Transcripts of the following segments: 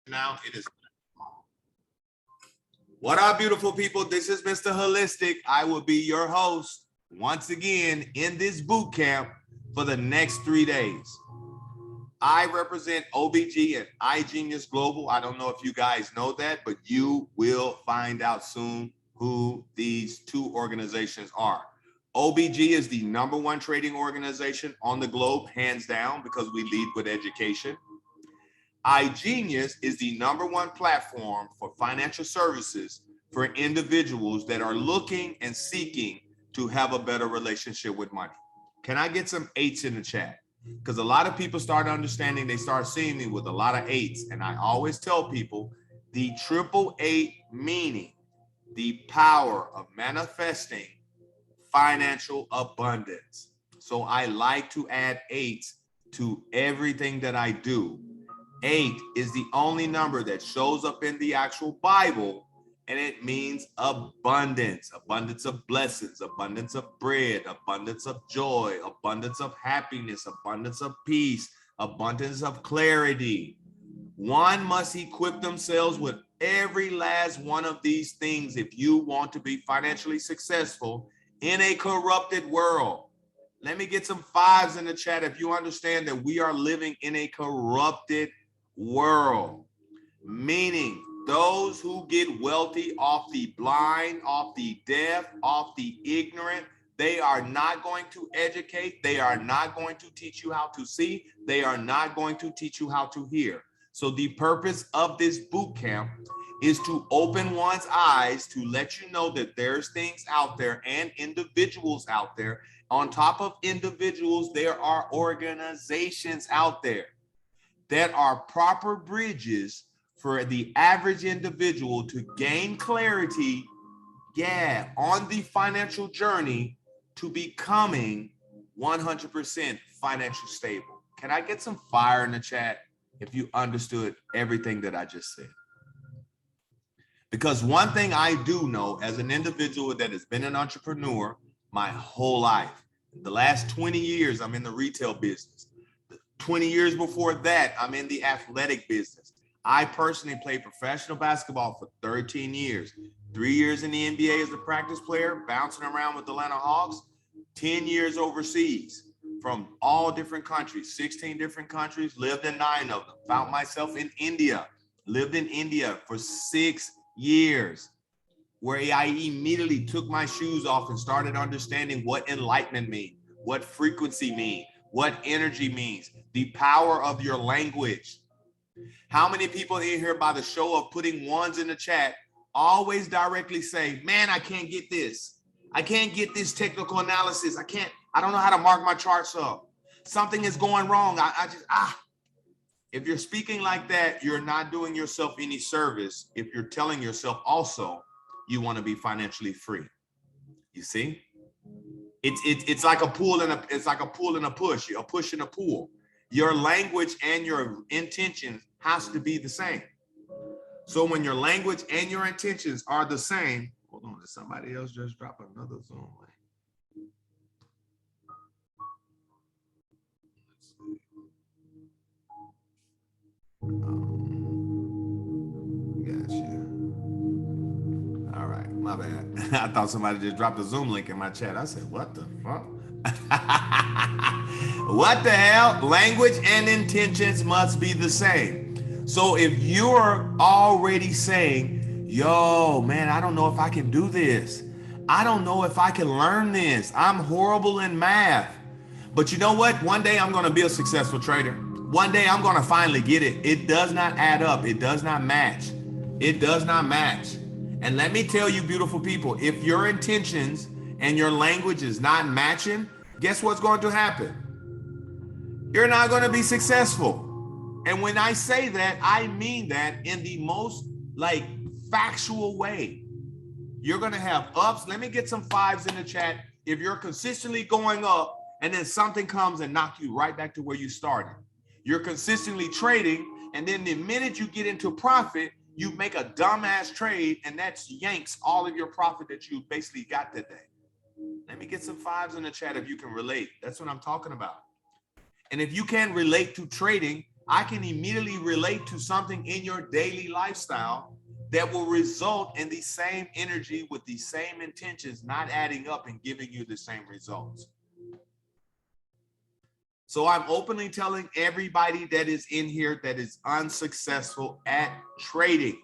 Now it is. What up, beautiful people? This is Mr. Holistic. I will be your host once again in this boot camp for the next 3 days. I represent OBG and iGenius Global. I don't know if you guys know that, but you will find out soon who these two organizations are. OBG is the #1 trading organization on the globe, hands down, because we lead with education. iGenius is the #1 platform for financial services for individuals that are looking and seeking to have a better relationship with money. Can I get some 8s in the chat? Because a lot of people start understanding, they start seeing me with a lot of 8s. And I always tell people the 888 meaning the power of manifesting financial abundance. So I like to add 8s to everything that I do. 8 is the only number that shows up in the actual Bible, and it means abundance, abundance of blessings, abundance of bread, abundance of joy, abundance of happiness, abundance of peace, abundance of clarity. One must equip themselves with every last one of these things if you want to be financially successful in a corrupted world. Let me get some 5s in the chat if you understand that we are living in a corrupted world, meaning those who get wealthy off the blind, off the deaf, off the ignorant. They are not going to educate. They are not going to teach you how to see. They are not going to teach you how to hear. So the purpose of this boot camp is to open one's eyes to let you know that there's things out there and individuals out there. On top of individuals, there are organizations out there that are proper bridges for the average individual to gain clarity, on the financial journey to becoming 100% financially stable. Can I get some fire in the chat if you understood everything that I just said? Because one thing I do know as an individual that has been an entrepreneur my whole life, the last 20 years, I'm in the retail business. 20 years before that, I'm in the athletic business. I personally played professional basketball for 13 years, 3 years in the NBA as a practice player, bouncing around with the Atlanta Hawks, 10 years overseas from all different countries, 16 different countries, lived in 9 of them, found myself in India, lived in India for 6 years, where I immediately took my shoes off and started understanding what enlightenment means, what frequency means, what energy means, the power of your language. How many people in here, by the show of putting 1s in the chat, always directly say, man, I can't get this. I can't get this technical analysis. I don't know how to mark my charts up. Something is going wrong. If you're speaking like that, you're not doing yourself any service if you're telling yourself also you want to be financially free. You see? It's like a pull and a push, a push and a pull. Your language and your intention has to be the same. So when your language and your intentions are the same, hold on, did somebody else just drop another Zoom link? Gotcha. All right, my bad. I thought somebody just dropped a Zoom link in my chat. I said, what the fuck? What the hell? Language and intentions must be the same. So if you're already saying, yo, man, I don't know if I can do this. I don't know if I can learn this. I'm horrible in math. But you know what? One day I'm going to be a successful trader. One day I'm going to finally get it. It does not add up. It does not match. It does not match. And let me tell you, beautiful people, if your intentions and your language is not matching, guess what's going to happen? You're not going to be successful. And when I say that, I mean that in the most factual way. You're going to have ups. Let me get some 5s in the chat. If you're consistently going up and then something comes and knocks you right back to where you started. You're consistently trading, and then the minute you get into profit, you make a dumbass trade, and that yanks all of your profit that you basically got today. Let me get some 5s in the chat if you can relate. That's what I'm talking about. And if you can't relate to trading, I can immediately relate to something in your daily lifestyle that will result in the same energy with the same intentions, not adding up and giving you the same results. So I'm openly telling everybody that is in here that is unsuccessful at trading,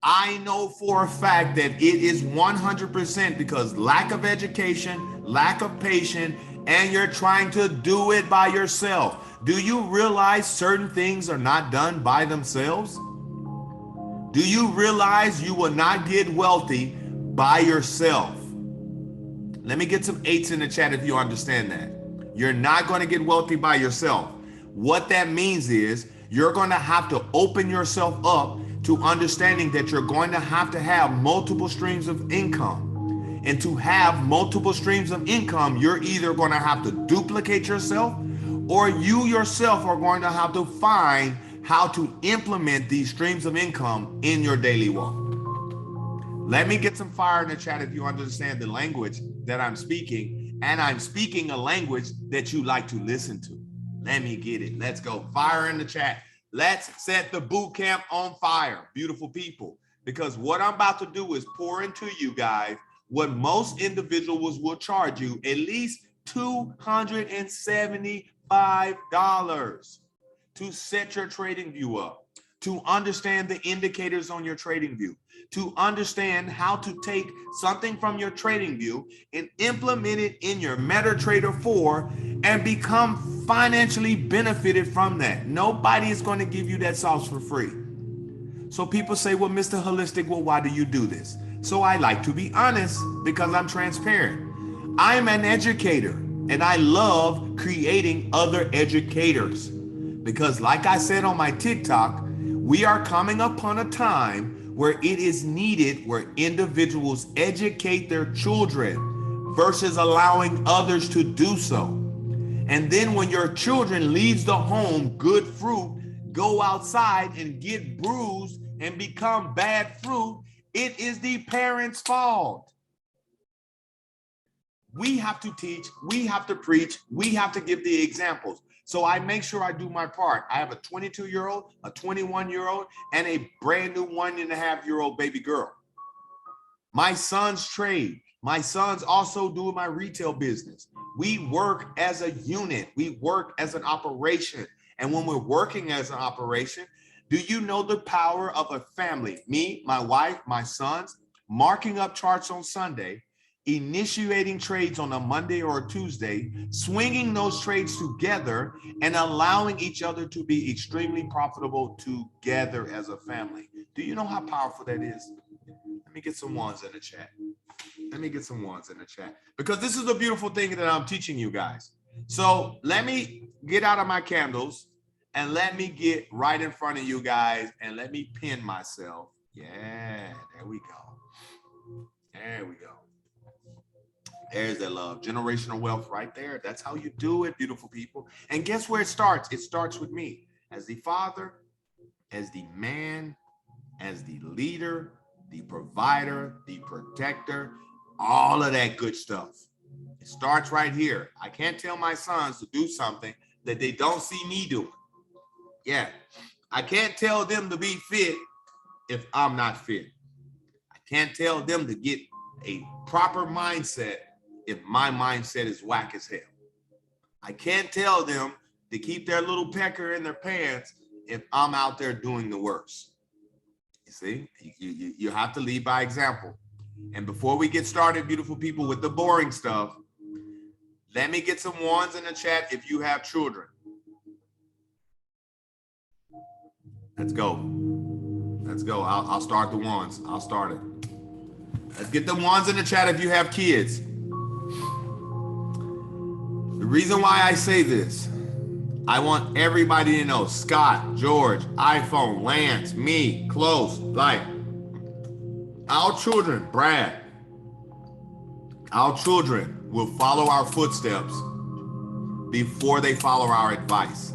I know for a fact that it is 100% because lack of education, lack of patience, and you're trying to do it by yourself. Do you realize certain things are not done by themselves? Do you realize you will not get wealthy by yourself? Let me get some 8s in the chat if you understand that. You're not going to get wealthy by yourself. What that means is you're going to have to open yourself up to understanding that you're going to have multiple streams of income. And to have multiple streams of income, you're either going to have to duplicate yourself, or you yourself are going to have to find how to implement these streams of income in your daily walk. Let me get some fire in the chat if you understand the language that I'm speaking, and I'm speaking a language that you like to listen to. Let me get it. Let's go. Fire in the chat. Let's set the boot camp on fire, beautiful people, because what I'm about to do is pour into you guys what most individuals will charge you, at least $275 to set your trading view up, to understand the indicators on your trading view, to understand how to take something from your trading view and implement it in your MetaTrader 4 and become financially benefited from that. Nobody is going to give you that sauce for free. So people say, well, Mr. Holistic, well, why do you do this? So I like to be honest because I'm transparent. I'm an educator and I love creating other educators because, like I said on my TikTok, we are coming upon a time where it is needed where individuals educate their children versus allowing others to do so. And then when your children leaves the home, good fruit, go outside and get bruised and become bad fruit, it is the parents' fault. We have to teach, we have to preach, we have to give the examples. So I make sure I do my part. I have a 22-year-old, a 21-year-old, and a brand new 1.5-year-old baby girl. My sons trade. My sons also do my retail business. We work as a unit. We work as an operation. And when we're working as an operation, do you know the power of a family? Me, my wife, my sons, marking up charts on Sunday, initiating trades on a Monday or a Tuesday, swinging those trades together and allowing each other to be extremely profitable together as a family. Do you know how powerful that is? Let me get some ones in the chat. Let me get some ones in the chat because this is the beautiful thing that I'm teaching you guys. So let me get out of my candles and let me get right in front of you guys and let me pin myself. Yeah, there we go. There we go. There's that love, generational wealth right there. That's how you do it, beautiful people. And guess where it starts? It starts with me as the father, as the man, as the leader, the provider, the protector, all of that good stuff. It starts right here. I can't tell my sons to do something that they don't see me doing. Yeah, I can't tell them to be fit if I'm not fit. I can't tell them to get a proper mindset if my mindset is whack as hell. I can't tell them to keep their little pecker in their pants if I'm out there doing the worst. You see, you have to lead by example. And before we get started, beautiful people, with the boring stuff, let me get some ones in the chat if you have children. Let's go. Let's go. I'll start the ones. I'll start it. Let's get the ones in the chat if you have kids. The reason why I say this, I want everybody to know, Scott, George, iPhone, Lance, me, Close, like, our children, Brad, our children will follow our footsteps before they follow our advice.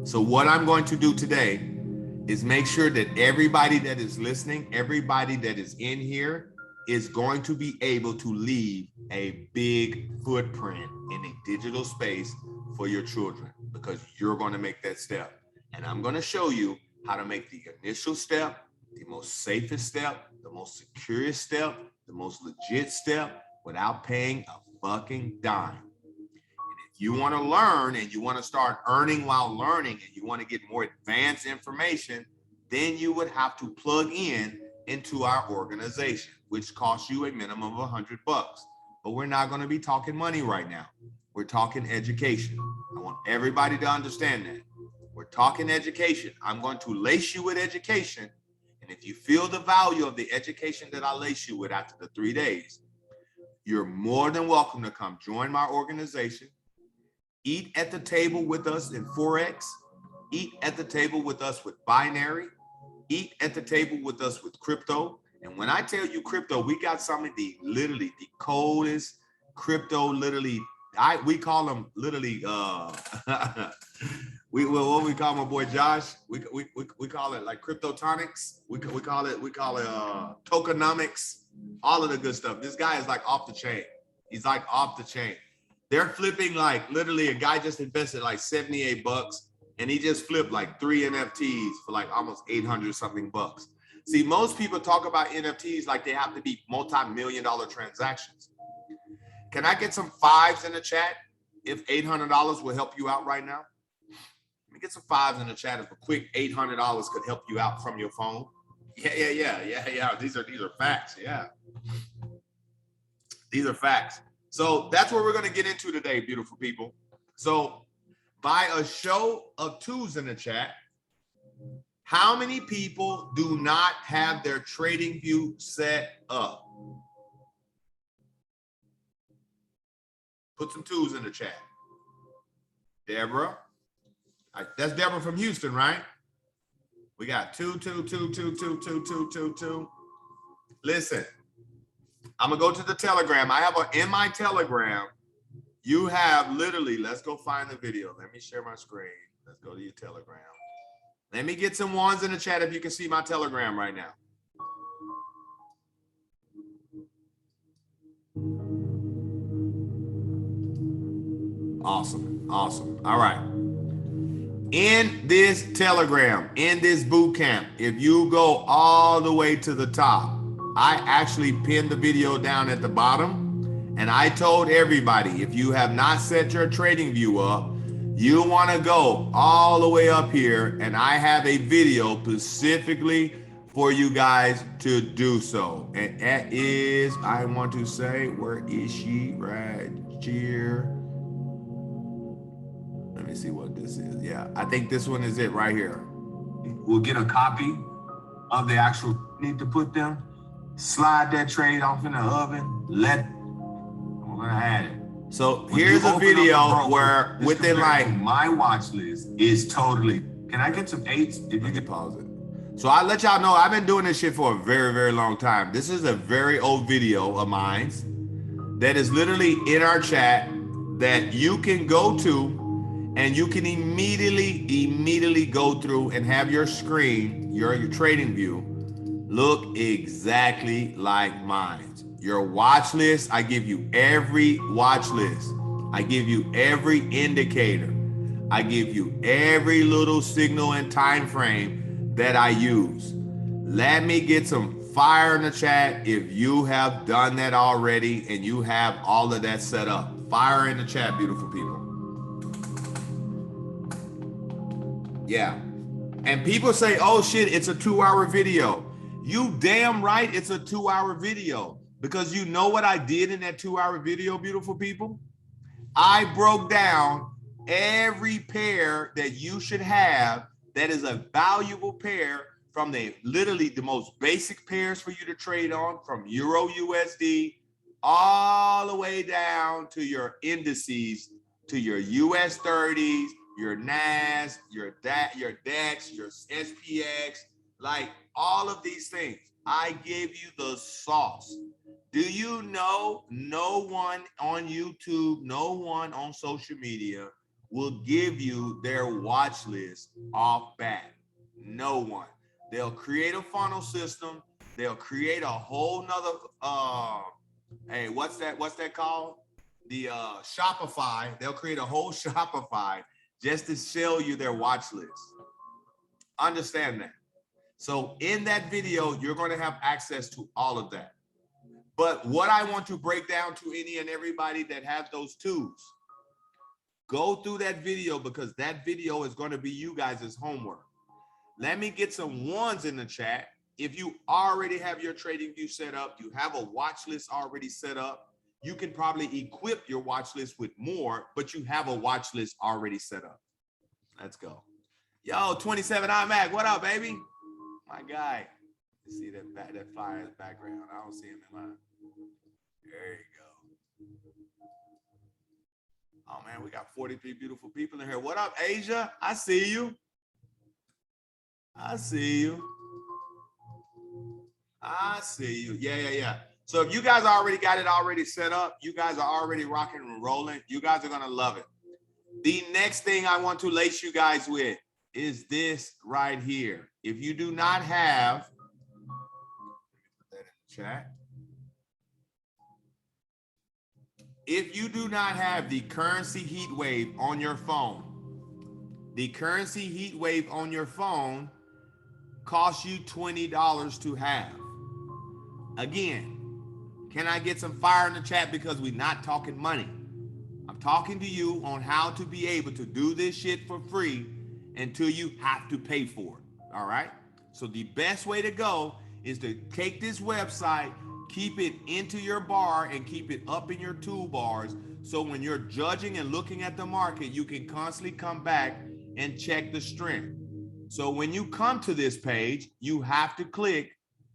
So what I'm going to do today is make sure that everybody that is listening, everybody that is in here is going to be able to leave a big footprint in a digital space for your children. because you're going to make that step. And I'm going to show you how to make the initial step, the most safest step, the most securest step, the most legit step without paying a fucking dime. If you want to learn and you want to start earning while learning and you want to get more advanced information, then you would have to plug in into our organization, which costs you a minimum of $100. But we're not going to be talking money right now. We're talking education. I want everybody to understand that. We're talking education. I'm going to lace you with education. And if you feel the value of the education that I lace you with after the 3 days, you're more than welcome to come join my organization, eat at the table with us in Forex, eat at the table with us with binary, eat at the table with us with crypto. And when I tell you crypto, we got some of the literally the coldest crypto, literally, we call them literally, what we call my boy Josh, we call it like cryptotonics. We call it tokenomics, all of the good stuff. This guy is like off the chain. He's like off the chain. They're flipping like literally a guy just invested like $78 and he just flipped like 3 NFTs for like almost 800 something bucks. See, most people talk about NFTs like they have to be multi-million-dollar transactions. Can I get some 5s in the chat if $800 will help you out right now? Let me get some 5s in the chat if a quick $800 could help you out from your phone. Yeah. These are facts. Yeah. These are facts. So that's what we're going to get into today, beautiful people. So by a show of 2s in the chat, how many people do not have their trading view set up? Put some 2s in the chat. Deborah. That's Deborah from Houston, right? We got 2. Listen, I'm gonna go to the Telegram. I have in my Telegram, you have literally, let's go find the video. Let me share my screen. Let's go to your Telegram. Let me get some 1s in the chat if you can see my Telegram right now. Awesome. All right. In this Telegram, in this boot camp, if you go all the way to the top, I actually pinned the video down at the bottom, and I told everybody, if you have not set your trading view up, you want to go all the way up here, and I have a video specifically for you guys to do so. And that is, I want to say, where is she? Right here. Let me see what this is. Yeah, I think this one is it right here. We'll get a copy of the actual need to put them. Slide that trade off in the oven. We're gonna add it. So here's a video where within like my watch list is totally. Can I get some 8s? If you can pause it. So I'll let y'all know I've been doing this shit for a very, very long time. This is a very old video of mine that is literally in our chat that you can go to. And you can immediately go through and have your screen, your trading view, look exactly like mine. Your watch list, I give you every watch list. I give you every indicator. I give you every little signal and time frame that I use. Let me get some fire in the chat if you have done that already and you have all of that set up. Fire in the chat, beautiful people. Yeah. And people say, oh shit, it's a 2-hour video. You damn right it's a 2-hour video. Because you know what I did in that 2-hour video, beautiful people? I broke down every pair that you should have that is a valuable pair, from the literally the most basic pairs for you to trade on, from Euro USD all the way down to your indices, to your US 30s, your NAS, your DAX, your SPX, like all of these things. I give you the sauce. Do you know no one on YouTube, no one on social media will give you their watch list off bat? No one. They'll create a funnel system. They'll create a whole nother, hey, what's that called? The Shopify. They'll create a whole Shopify just to show you their watch list. Understand that. So in that video, you're going to have access to all of that. But what I want to break down to any and everybody that have those tools, go through that video, because that video is going to be you guys' homework. Let me get some ones in the chat. If you already have your trading view set up, you have a watch list already set up, you can probably equip your watch list with more, but you have a watch list already set up. Let's go. Yo, 27 iMac, what up, baby? My guy. You see that fire in the background? I don't see him in mine. There you go. Oh man, we got 43 beautiful people in here. What up, Asia? I see you. I see you. I see you. Yeah. So if you guys already got it already set up, you guys are already rocking and rolling, you guys are gonna love it. The next thing I want to lace you guys with is this right here. If you do not have, put that in the chat. If you do not have the currency heat wave on your phone, the currency heat wave on your phone costs you $20 to have. Again, can I get some fire in the chat, because we're not talking money. I'm talking to you on how to be able to do this shit for free until you have to pay for it, all right? So the best way to go is to take this website, keep it into your bar and keep it up in your toolbars, so when you're judging and looking at the market, you can constantly come back and check the strength. So when you come to this page, you have to click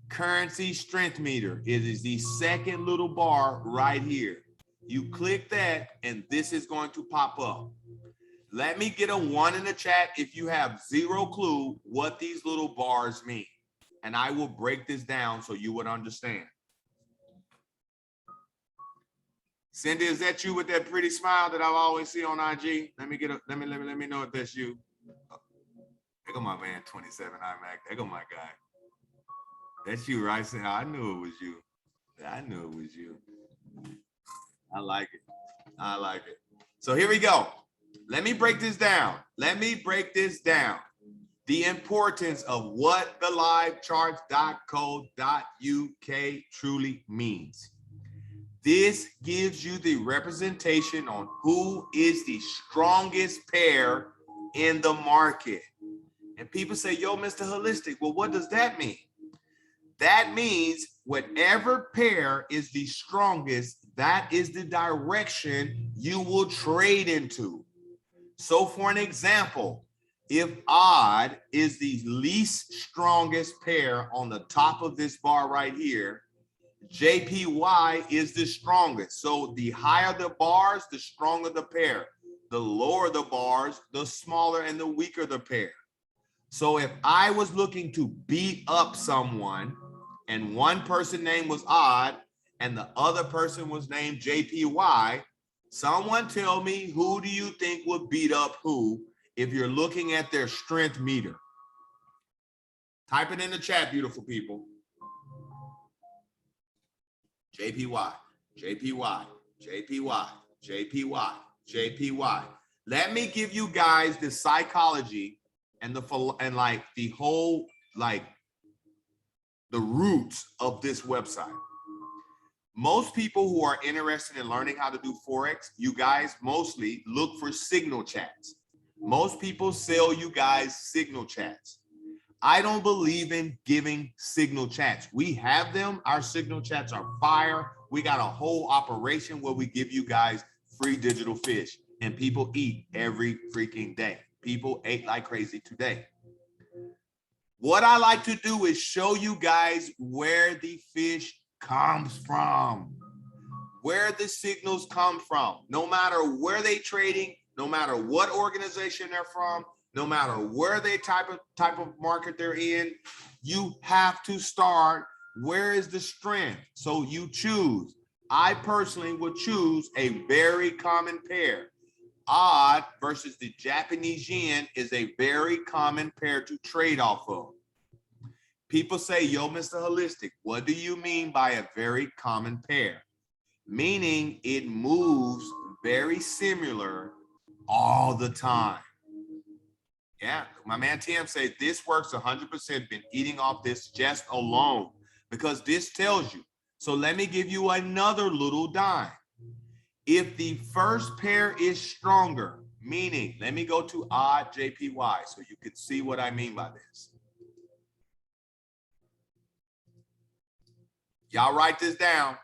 currency strength meter. It is the second little bar right here. You click that and this is going to pop up. Let me get a 1 in the chat if you have zero clue what these little bars mean, and I will break this down so you would understand. Cindy, is that you with that pretty smile that I always see on IG? Let me get a, let me know if that's you. There go my man 27 iMac. There go my guy. That's you, right? I knew it was you. I knew it was you. I like it. I like it. So here we go. Let me break this down. Let me break this down. The importance of what the livecharts.co.uk truly means. This gives you the representation on who is the strongest pair in the market. And people say, yo, Mr. Holistic, well, what does that mean? That means whatever pair is the strongest, that is the direction you will trade into. So for an example, if odd is the least strongest pair on the top of this bar right here, JPY is the strongest. So the higher the bars, the stronger the pair. The lower the bars, the smaller and the weaker the pair. So if I was looking to beat up someone and one person name was odd and the other person was named JPY, someone tell me, who do you think would beat up who if you're looking at their strength meter? Type it in the chat, beautiful people. JPY, JPY, JPY, JPY, JPY. Let me give you guys the psychology and the whole the roots of this website. Most people who are interested in learning how to do Forex, you guys mostly look for signal chats. Most people sell you guys signal chats. I don't believe in giving signal chats. We have them. Our signal chats are fire. We got a whole operation where we give you guys free digital fish, and people eat every freaking day. People ate like crazy today. What I like to do is show you guys where the fish comes from, where the signals come from. No matter where they trading, no matter what organization they're from, no matter where they type of market they're in, you have to start, where is the strength? So you choose. I personally would choose a very common pair. Odd versus the Japanese yen is a very common pair to trade off of. People say, yo, Mr. Holistic, what do you mean by a very common pair? Meaning it moves very similar all the time. Yeah, my man Tim said this works 100%, been eating off this just alone because this tells you. So let me give you another little dime. If the first pair is stronger, meaning, let me go to odd JPY so you can see what I mean by this. Y'all write this down.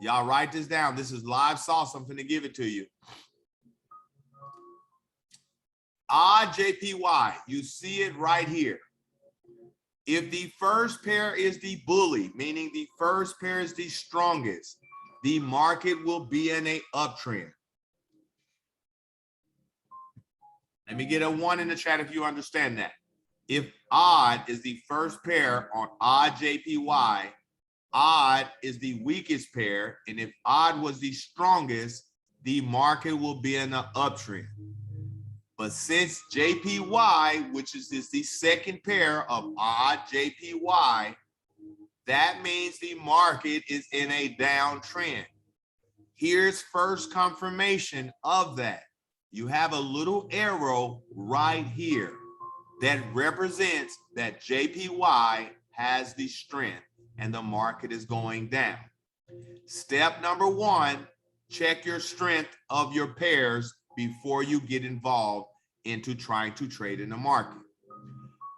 Y'all write this down. This is live sauce. I'm going to give it to you. Odd JPY, you see it right here. If the first pair is the bully, meaning the first pair is the strongest, the market will be in an uptrend. Let me get a 1 in the chat if you understand that. If odd is the first pair on odd JPY, odd is the weakest pair, and if odd was the strongest, the market will be in an uptrend. But since JPY, which is the second pair of odd JPY, that means the market is in a downtrend. Here's first confirmation of that. You have a little arrow right here that represents that JPY has the strength and the market is going down. Step number 1, check your strength of your pairs before you get involved into trying to trade in the market.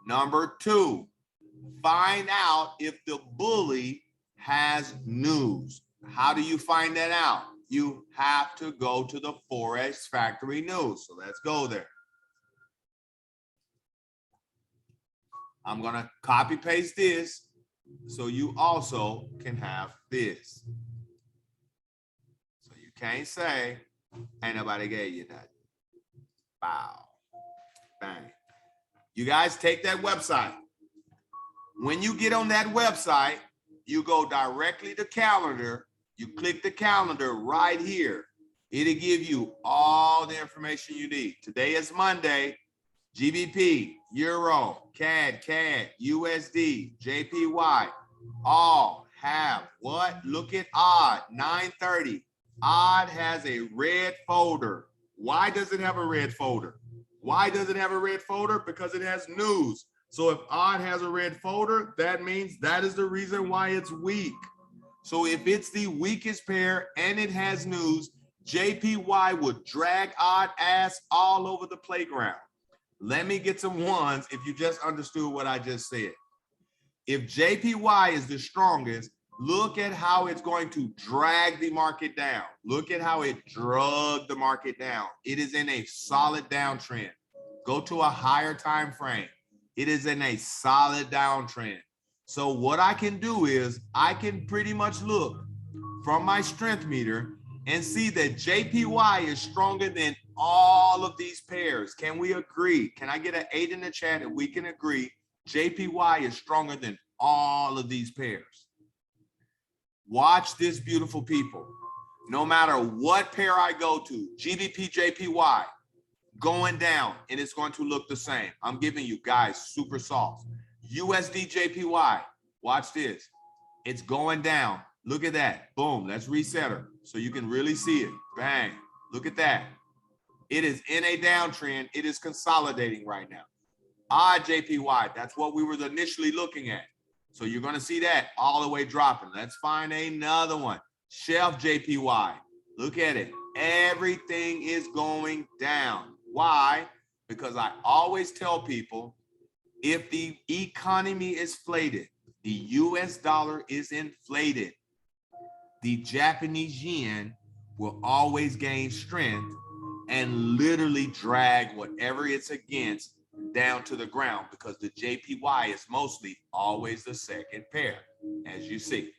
Number 2, find out if the bully has news. How do you find that out? You have to go to the Forex Factory News. So let's go there. I'm going to copy paste this so you also can have this. So you can't say, ain't nobody gave you that. Wow. Bang. You guys take that website. When you get on that website, you go directly to calendar. You click the calendar right here. It'll give you all the information you need. Today is Monday. GBP, Euro, CAD, USD, JPY, all have what? Look at odd, 930. Odd has a red folder. Why does it have a red folder? Why does it have a red folder? Because it has news. So if odd has a red folder, that means that is the reason why it's weak. So if it's the weakest pair and it has news, JPY would drag odd ass all over the playground. Let me get some 1s if you just understood what I just said. If JPY is the strongest, look at how it's going to drag the market down. Look at how it drug the market down. It is in a solid downtrend. Go to a higher time frame. It is in a solid downtrend. So what I can do is I can pretty much look from my strength meter and see that JPY is stronger than all of these pairs. Can we agree? Can I get an 8 in the chat if we can agree JPY is stronger than all of these pairs? Watch this, beautiful people. No matter what pair I go to, GBP, JPY, going down, and it's going to look the same. I'm giving you guys super soft. USD, JPY, watch this. It's going down. Look at that. Boom. Let's reset her so you can really see it. Bang. Look at that. It is in a downtrend. It is consolidating right now. Odd JPY, that's what we were initially looking at. So you're going to see that all the way dropping. Let's find another one. Shelf JPY. Look at it. Everything is going down. Why? Because I always tell people, if the economy is inflated, the US dollar is inflated, the Japanese yen will always gain strength and literally drag whatever it's against down to the ground, because the JPY is mostly always the second pair. As you see,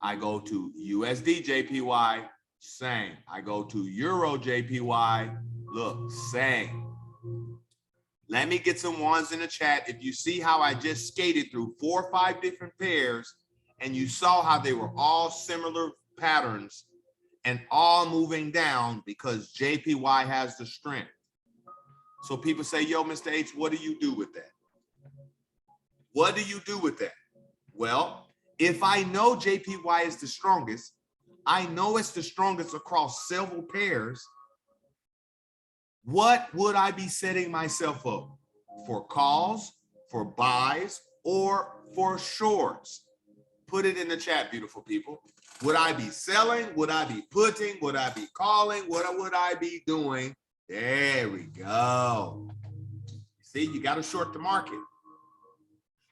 I go to USD JPY, same. I go to Euro JPY, look, same. Let me get some 1s in the chat. If you see how I just skated through 4 or 5 different pairs and you saw how they were all similar patterns and all moving down because JPY has the strength. So people say, yo, Mr. H, what do you do with that? What do you do with that? Well, if I know JPY is the strongest, I know it's the strongest across several pairs. What would I be setting myself up? for calls, for buys, or for shorts? Put it in the chat, beautiful people. Would I be selling? Would I be putting? Would I be calling? What would I be doing? There we go. See, you got to short the market.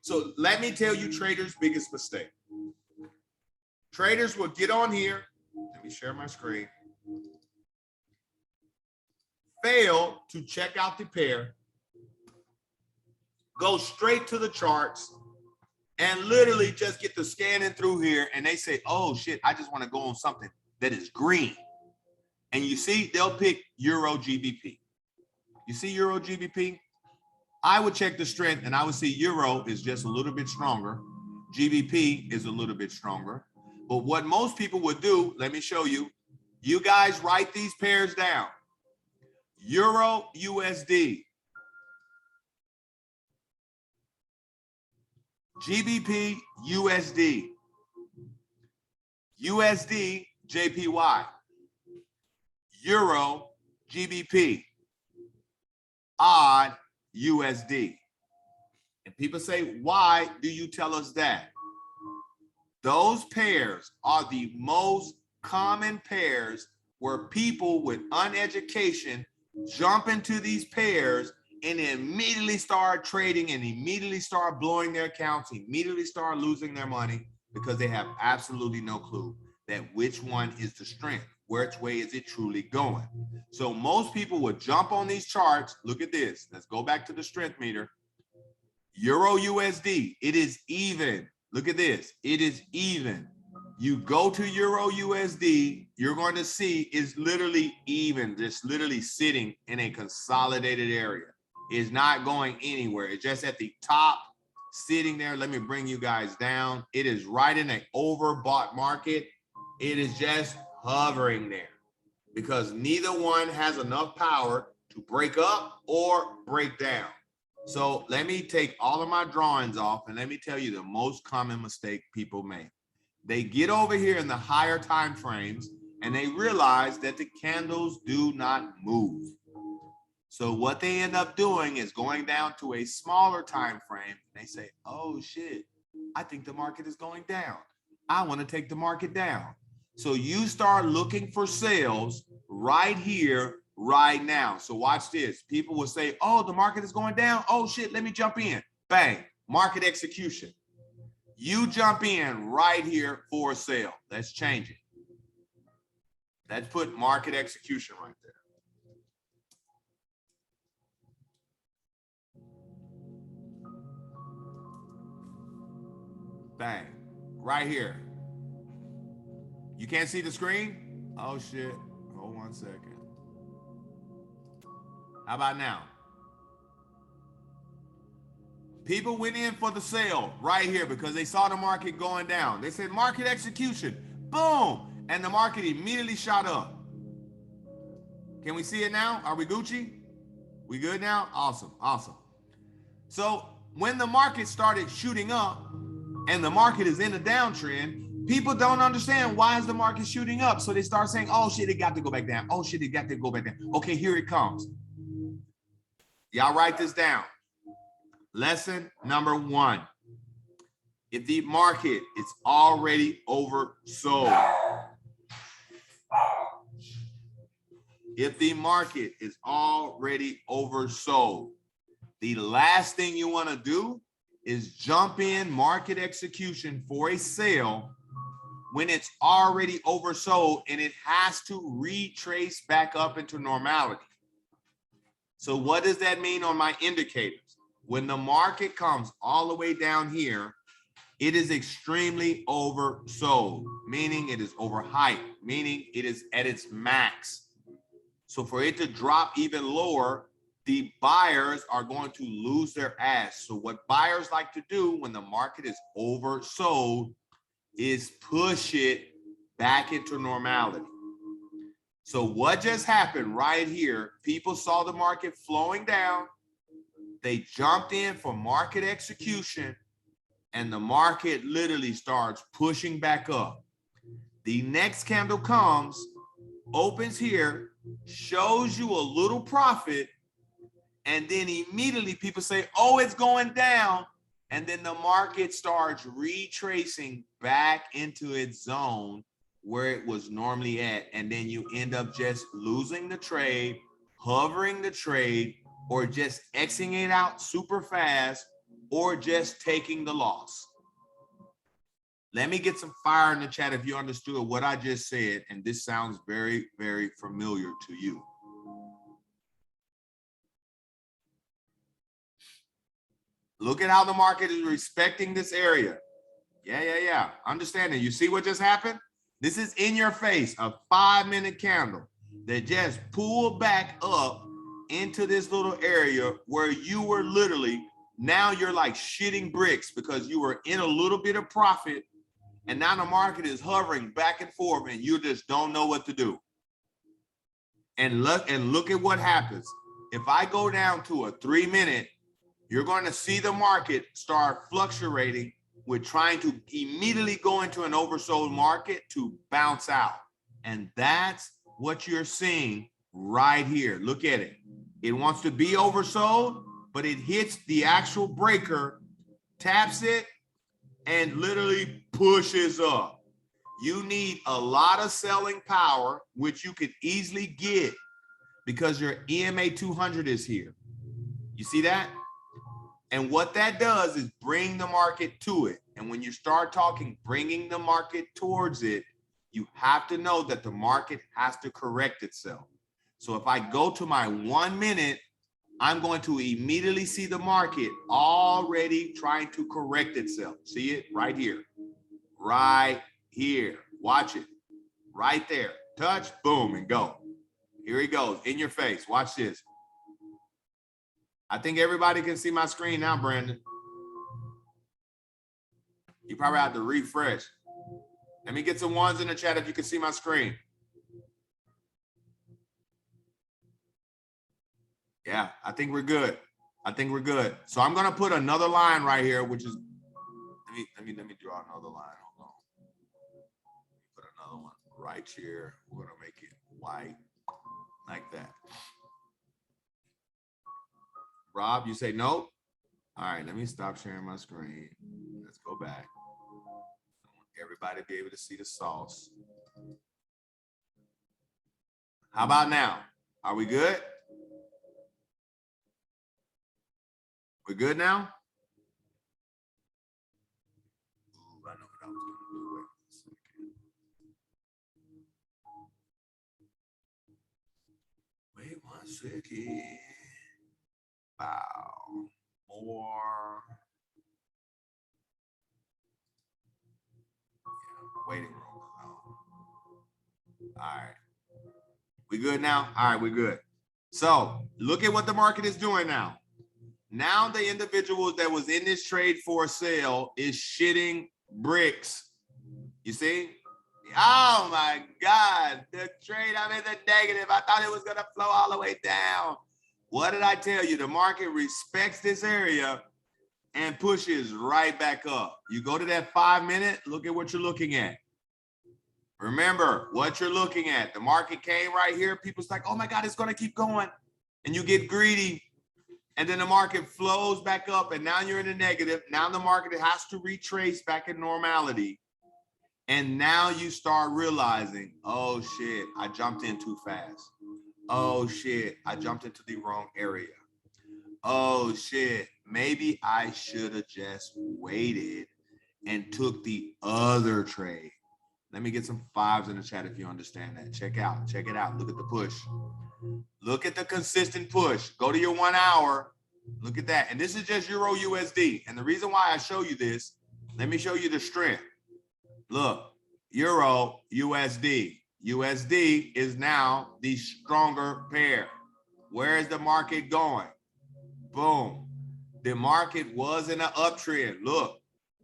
So let me tell you traders' biggest mistake. Traders will get on here. Let me share my screen. Fail to check out the pair. Go straight to the charts and literally just get to scanning through here. And they say, oh shit, I just want to go on something that is green. And you see, they'll pick Euro GBP. You see Euro GBP? I would check the strength and I would see Euro is just a little bit stronger. GBP is a little bit stronger. But what most people would do, let me show you. You guys write these pairs down. Euro USD. GBP USD. USD JPY. Euro GBP. Odd USD. And people say, why do you tell us that? Those pairs are the most common pairs where people with uneducation jump into these pairs and immediately start trading and immediately start blowing their accounts, immediately start losing their money because they have absolutely no clue that which one is the strength, which way is it truly going. So most people would jump on these charts. Look at this. Let's go back to the strength meter. Euro USD, it is even. Look at this. It is even. You go to Euro USD, you're going to see it's literally even, just literally sitting in a consolidated area. It's not going anywhere. It's just at the top, sitting there. Let me bring you guys down. It is right in an overbought market. It is just hovering there because neither one has enough power to break up or break down. So let me take all of my drawings off and let me tell you the most common mistake people make. They get over here in the higher time frames and they realize that the candles do not move. So what they end up doing is going down to a smaller time frame. And they say, oh shit, I think the market is going down. I want to take the market down. So you start looking for sales right here, right now. So watch this. People will say, oh, the market is going down. Oh shit, let me jump in. Bang, market execution. You jump in right here for a sale. Let's change it. Let's put market execution right there. Bang, right here. You can't see the screen? Oh shit, hold 1 second. How about now? People went in for the sale right here because they saw the market going down. They said market execution, boom, and the market immediately shot up. Can we see it now? Are we Gucci? We good now? Awesome, awesome. So when the market started shooting up and the market is in a downtrend, people don't understand why is the market shooting up. So they start saying, oh shit, it got to go back down. Oh shit, it got to go back down. Okay, here it comes. Y'all write this down. Lesson number 1. If the market is already oversold, if the market is already oversold, the last thing you want to do is jump in market execution for a sale when it's already oversold and it has to retrace back up into normality. So what does that mean on my indicators? When the market comes all the way down here, it is extremely oversold, meaning it is overhyped, meaning it is at its max. So for it to drop even lower, the buyers are going to lose their ass. So what buyers like to do when the market is oversold is push it back into normality. So what just happened right here? People saw the market flowing down. They jumped in for market execution and the market literally starts pushing back up. The next candle comes, opens here, shows you a little profit, And then immediately people say, oh, it's going down. And then the market starts retracing back into its zone where it was normally at. And then you end up just losing the trade, hovering the trade, or just Xing it out super fast, or just taking the loss. Let me get some fire in the chat if you understood what I just said, and this sounds very, very familiar to you. Look at how the market is respecting this area. Yeah. Understand it. You see what just happened? This is in your face, a 5-minute candle that just pulled back up into this little area where you were literally, now you're like shitting bricks because you were in a little bit of profit. And now the market is hovering back and forth and you just don't know what to do. And look at what happens. If I go down to a 3-minute, you're going to see the market start fluctuating with trying to immediately go into an oversold market to bounce out. And that's what you're seeing right here. Look at it. It wants to be oversold, but it hits the actual breaker, taps it, and literally pushes up. You need a lot of selling power, which you could easily get because your EMA 200 is here. You see that? And what that does is bring the market to it. And when you start talking bringing the market towards it, you have to know that the market has to correct itself. So if I go to my 1 minute, I'm going to immediately see the market already trying to correct itself. See it right here, right here. Watch it right there. Touch, boom, and go. Here he goes in your face. Watch this. I think everybody can see my screen now, Brandon. You probably have to refresh. Let me get some ones in the chat if you can see my screen. Yeah, I think we're good. I think we're good. So I'm gonna put another line right here, which is let me draw another line. Hold on. Put another one right here. We're gonna make it white like that. Rob, you say no? All right, let me stop sharing my screen. Let's go back. I want everybody to be able to see the sauce. How about now? Are we good? We're good now? Ooh, I know what I was gonna do. Wait one second. Wow. More. Yeah, waiting room. Oh. All right. We good now? All right, we're good. So look at what the market is doing now. Now the individual that was in this trade for sale is shitting bricks. You see? Oh my God, the trade, I'm in the negative. I thought it was gonna flow all the way down. What did I tell you? The market respects this area and pushes right back up. You go to that 5-minute, look at what you're looking at. Remember what you're looking at. The market came right here. People's like, oh my God, it's gonna keep going. And you get greedy. And then the market flows back up and now you're in the negative. Now the market has to retrace back in normality. And now you start realizing, oh shit, I jumped in too fast. Oh shit, I jumped into the wrong area. Oh shit, maybe I should have just waited and took the other trade. Let me get some 5s in the chat if you understand that. Check it out. Look at the push. Look at the consistent push. Go to your 1 hour. Look at that. And this is just Euro USD. And the reason why I show you this, let me show you the strength. Look, Euro USD. USD is now the stronger pair. Where is the market going? Boom. The market was in an uptrend. Look,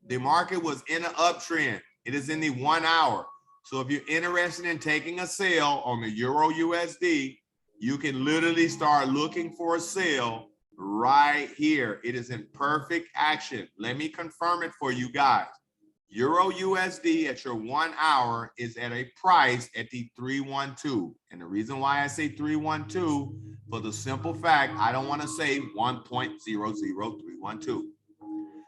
the market was in an uptrend. It is in the 1 hour. So if you're interested in taking a sale on the Euro USD, you can literally start looking for a sale right here. It is in perfect action. Let me confirm it for you guys. Euro USD at your 1 hour is at a price at the 312. And the reason why I say 312, for the simple fact, I don't want to say 1.00312.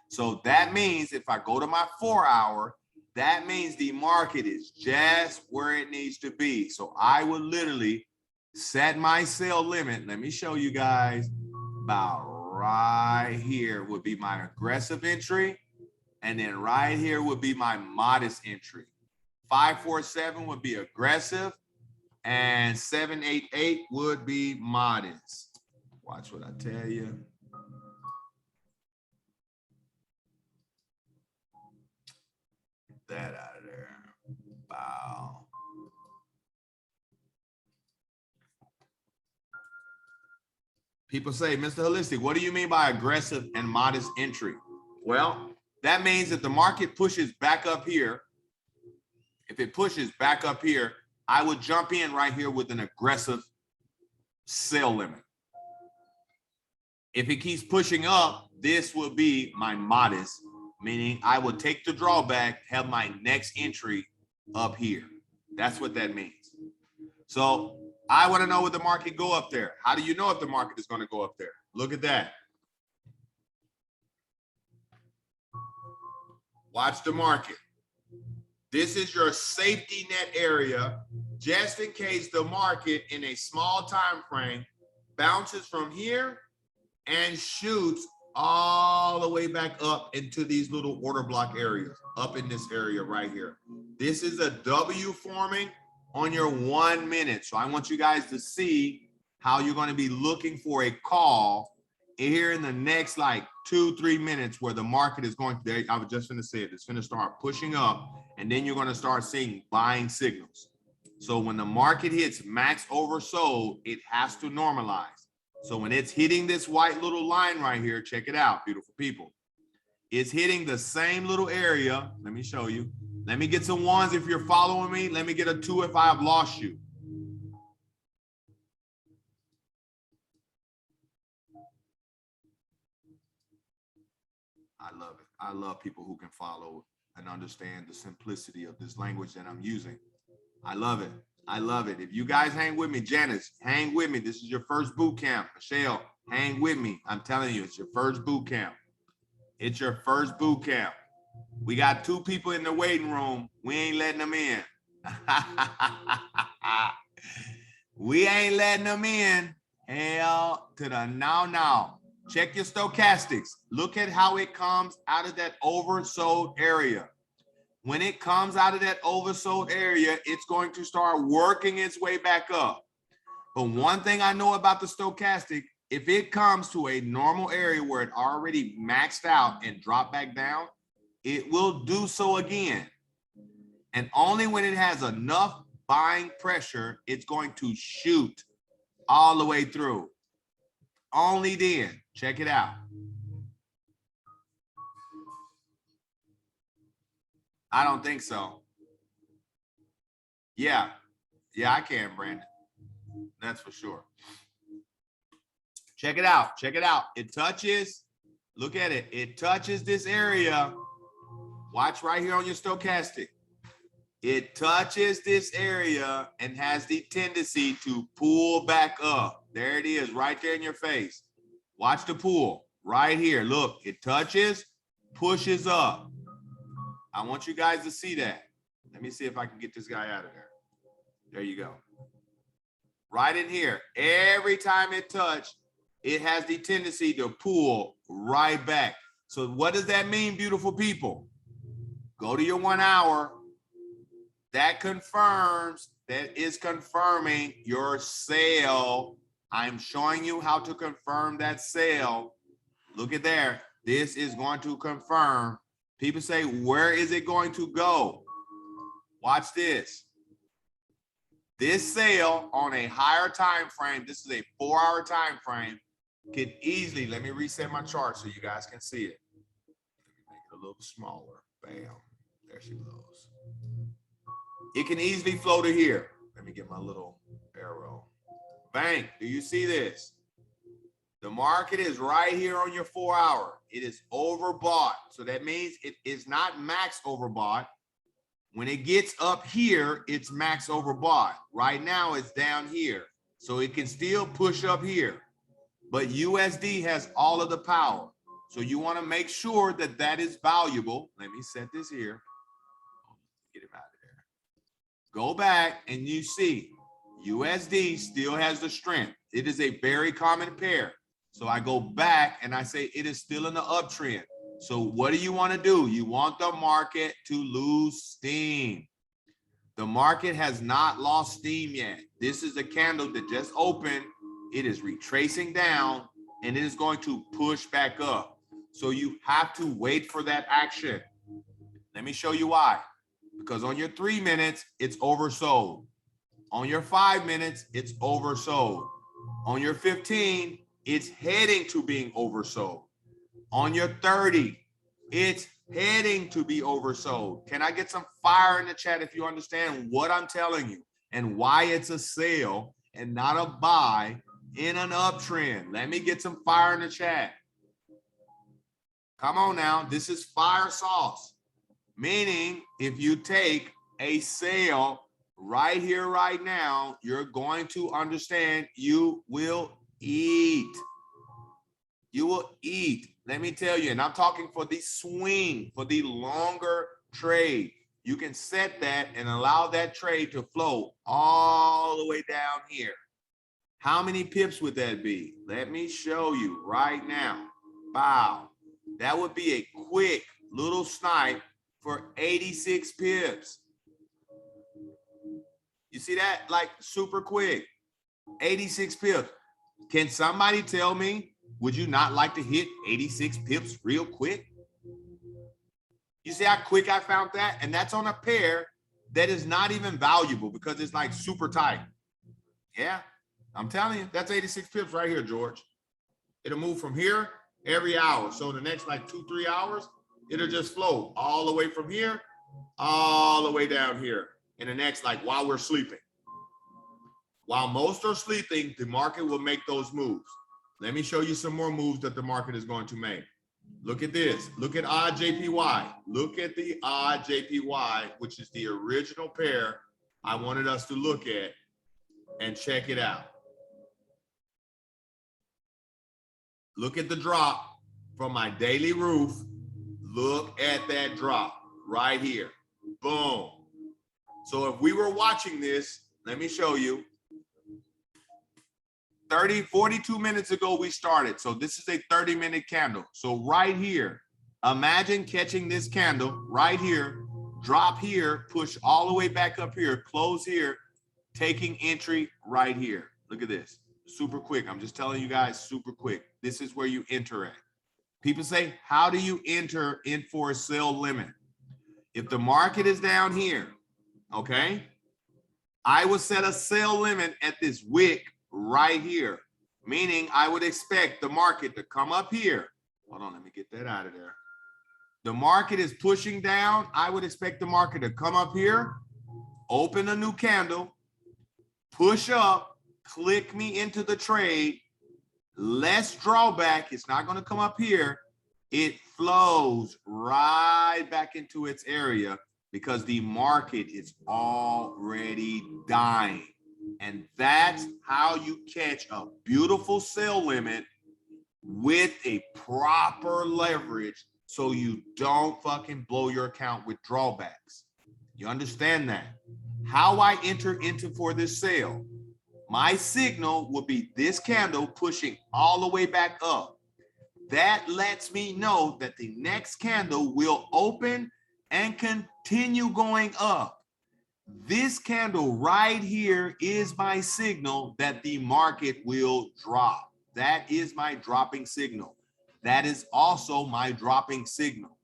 So that means if I go to my 4 hour, that means the market is just where it needs to be. So I would literally set my sell limit. Let me show you guys. About right here would be my aggressive entry. And then right here would be my modest entry. 547 would be aggressive. And 788 would be modest. Watch what I tell you. Get that out of there. Wow. People say, Mr. Holistic, what do you mean by aggressive and modest entry? Well, that means that the market pushes back up here. If it pushes back up here, I would jump in right here with an aggressive sell limit. If it keeps pushing up, this will be my modest, meaning I will take the drawback, have my next entry up here. That's what that means. So I want to know would the market go up there. How do you know if the market is going to go up there? Look at that. Watch the market. This is your safety net area, just in case the market in a small time frame bounces from here and shoots all the way back up into these little order block areas, up in this area right here. This is a W forming on your 1 minute. So I want you guys to see how you're going to be looking for a call here in the next like 2-3 minutes where the market is going to, I was just going to say it, it's going to start pushing up, and then you're going to start seeing buying signals. So when the market hits max oversold, it has to normalize. So when it's hitting this white little line right here, check it out, beautiful people. It's hitting the same little area. Let me show you. Let me get some ones if you're following me. Let me get a 2 if I have lost you. I love it. I love people who can follow and understand the simplicity of this language that I'm using. I love it. I love it. If you guys hang with me, Janice, hang with me. This is your first boot camp. Michelle, hang with me. I'm telling you, it's your first boot camp. It's your first boot camp. We got 2 people in the waiting room. We ain't letting them in. We ain't letting them in. Hell to the now. Check your stochastics. Look at how it comes out of that oversold area. When it comes out of that oversold area, it's going to start working its way back up. But one thing I know about the stochastic, if it comes to a normal area where it already maxed out and dropped back down, it will do so again. And only when it has enough buying pressure, it's going to shoot all the way through. Only then. Check it out. I don't think so. Yeah, I can, Brandon. That's for sure. Check it out. Check it out. It touches. Look at it. It touches this area. Watch right here on your stochastic. It touches this area and has the tendency to pull back up. There it is, right there in your face. Watch the pull right here. Look, it touches, pushes up. I want you guys to see that. Let me see if I can get this guy out of there. There you go. Right in here. Every time it touched, it has the tendency to pull right back. So what does that mean, beautiful people? Go to your 1 hour. That confirms, that is confirming your sale. I'm showing you how to confirm that sale. Look at there. This is going to confirm. People say, where is it going to go? Watch this. This sale on a higher time frame, this is a 4-hour time frame, can easily, let me reset my chart so you guys can see it. Let me make it a little smaller. Bam. There she goes. It can easily flow to here. Let me get my little arrow. Bang. Do you see this? The market is right here on your 4 hour. It is overbought. So that means it is not max overbought. When it gets up here, it's max overbought. Right now it's down here. So it can still push up here. But USD has all of the power. So you want to make sure that that is valuable. Let me set this here. Get him out of there. Go back and you see USD still has the strength. It is a very common pair. So I go back and I say it is still in the uptrend. So what do you want to do? You want the market to lose steam. The market has not lost steam yet. This is a candle that just opened. It is retracing down and it is going to push back up. So you have to wait for that action. Let me show you why. Because on your 3 minutes, it's oversold. On your 5 minutes, it's oversold. On your 15, it's heading to being oversold. On your 30, it's heading to be oversold. Can I get some fire in the chat if you understand what I'm telling you and why it's a sell and not a buy in an uptrend? Let me get some fire in the chat. Come on now, this is fire sauce. Meaning if you take a sale right here, right now, you're going to understand you will eat. You will eat. Let me tell you, and I'm talking for the swing, for the longer trade. You can set that and allow that trade to flow all the way down here. How many pips would that be? Let me show you right now. Wow. That would be a quick little snipe for 86 pips. You see that? Like super quick. 86 pips. Can somebody tell me, would you not like to hit 86 pips real quick? You see how quick I found that? And that's on a pair that is not even valuable because it's like super tight. Yeah, I'm telling you, that's 86 pips right here, George. It'll move from here every hour. So the next like 2-3 hours, it'll just flow all the way from here, all the way down here in the next, like while we're sleeping. While most are sleeping, the market will make those moves. Let me show you some more moves that the market is going to make. Look at this. Look at odd JPY. Look at the odd JPY, which is the original pair I wanted us to look at and check it out. Look at the drop from my daily roof. Look at that drop right here. Boom. So if we were watching this, let me show you. 42 minutes ago, we started. So this is a 30-minute candle. So right here, imagine catching this candle right here, drop here, push all the way back up here, close here, taking entry right here. Look at this. Super quick. I'm just telling you guys, super quick. This is where you enter at. People say, how do you enter in for a sell limit? If the market is down here, okay, I would set a sell limit at this wick right here, meaning I would expect the market to come up here. Hold on, let me get that out of there. The market is pushing down. I would expect the market to come up here, open a new candle, push up, click me into the trade, less drawback. It's not going to come up here. It flows right back into its area because the market is already dying. And that's how you catch a beautiful sell limit with a proper leverage so you don't fucking blow your account with drawbacks. You understand that? How I enter into for this sale, my signal will be this candle pushing all the way back up. That lets me know that the next candle will open and continue going up. This candle right here is my signal that the market will drop. That is my dropping signal. That is also my dropping signal.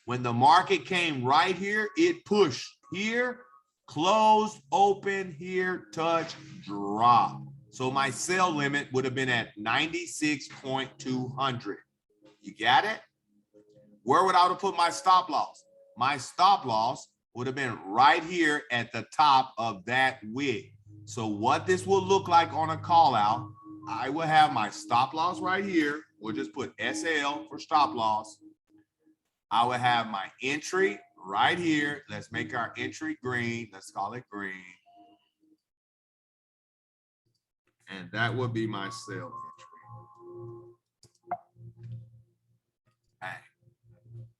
When the market came right here, it pushed here, closed, open, here, touch, drop. So my sell limit would have been at 96.200. You got it? Where would I have put my stop loss? My stop loss would have been right here at the top of that wick. So what this will look like on a call out, I will have my stop loss right here. We'll just put SL for stop loss. I will have my entry right here. Let's make our entry green. Let's call it green. And that will be my sell entry. Bang.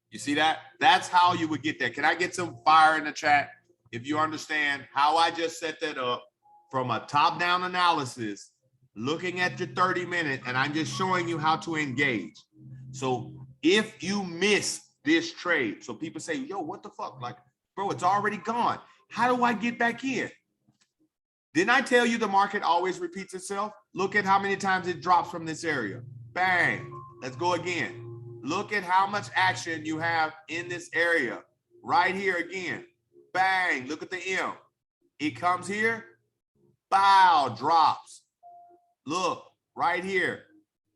You see that? That's how you would get that. Can I get some fire in the chat? If you understand how I just set that up from a top-down analysis, looking at your 30-minute, and I'm just showing you how to engage. So if you miss this trade, so people say, yo, what the fuck? Like, bro, it's already gone. How do I get back in? Didn't I tell you the market always repeats itself? Look at how many times it drops from this area. Bang. Let's go again. Look at how much action you have in this area. Right here again. Bang. Look at the M. It comes here. Bow. Drops. Look. Right here.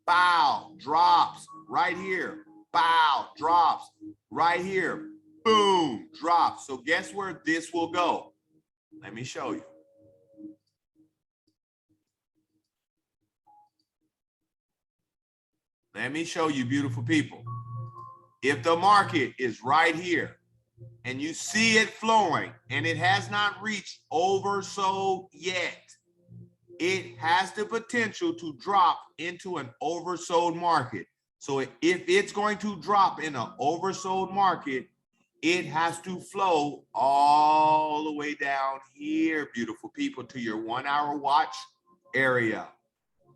Bow. Drops. Right here. Bow. Drops. Right here. Boom. Drops. So guess where this will go? Let me show you. Let me show you, beautiful people. If the market is right here and you see it flowing and it has not reached oversold yet, it has the potential to drop into an oversold market. So if it's going to drop in an oversold market, it has to flow all the way down here, beautiful people, to your 1 hour watch area.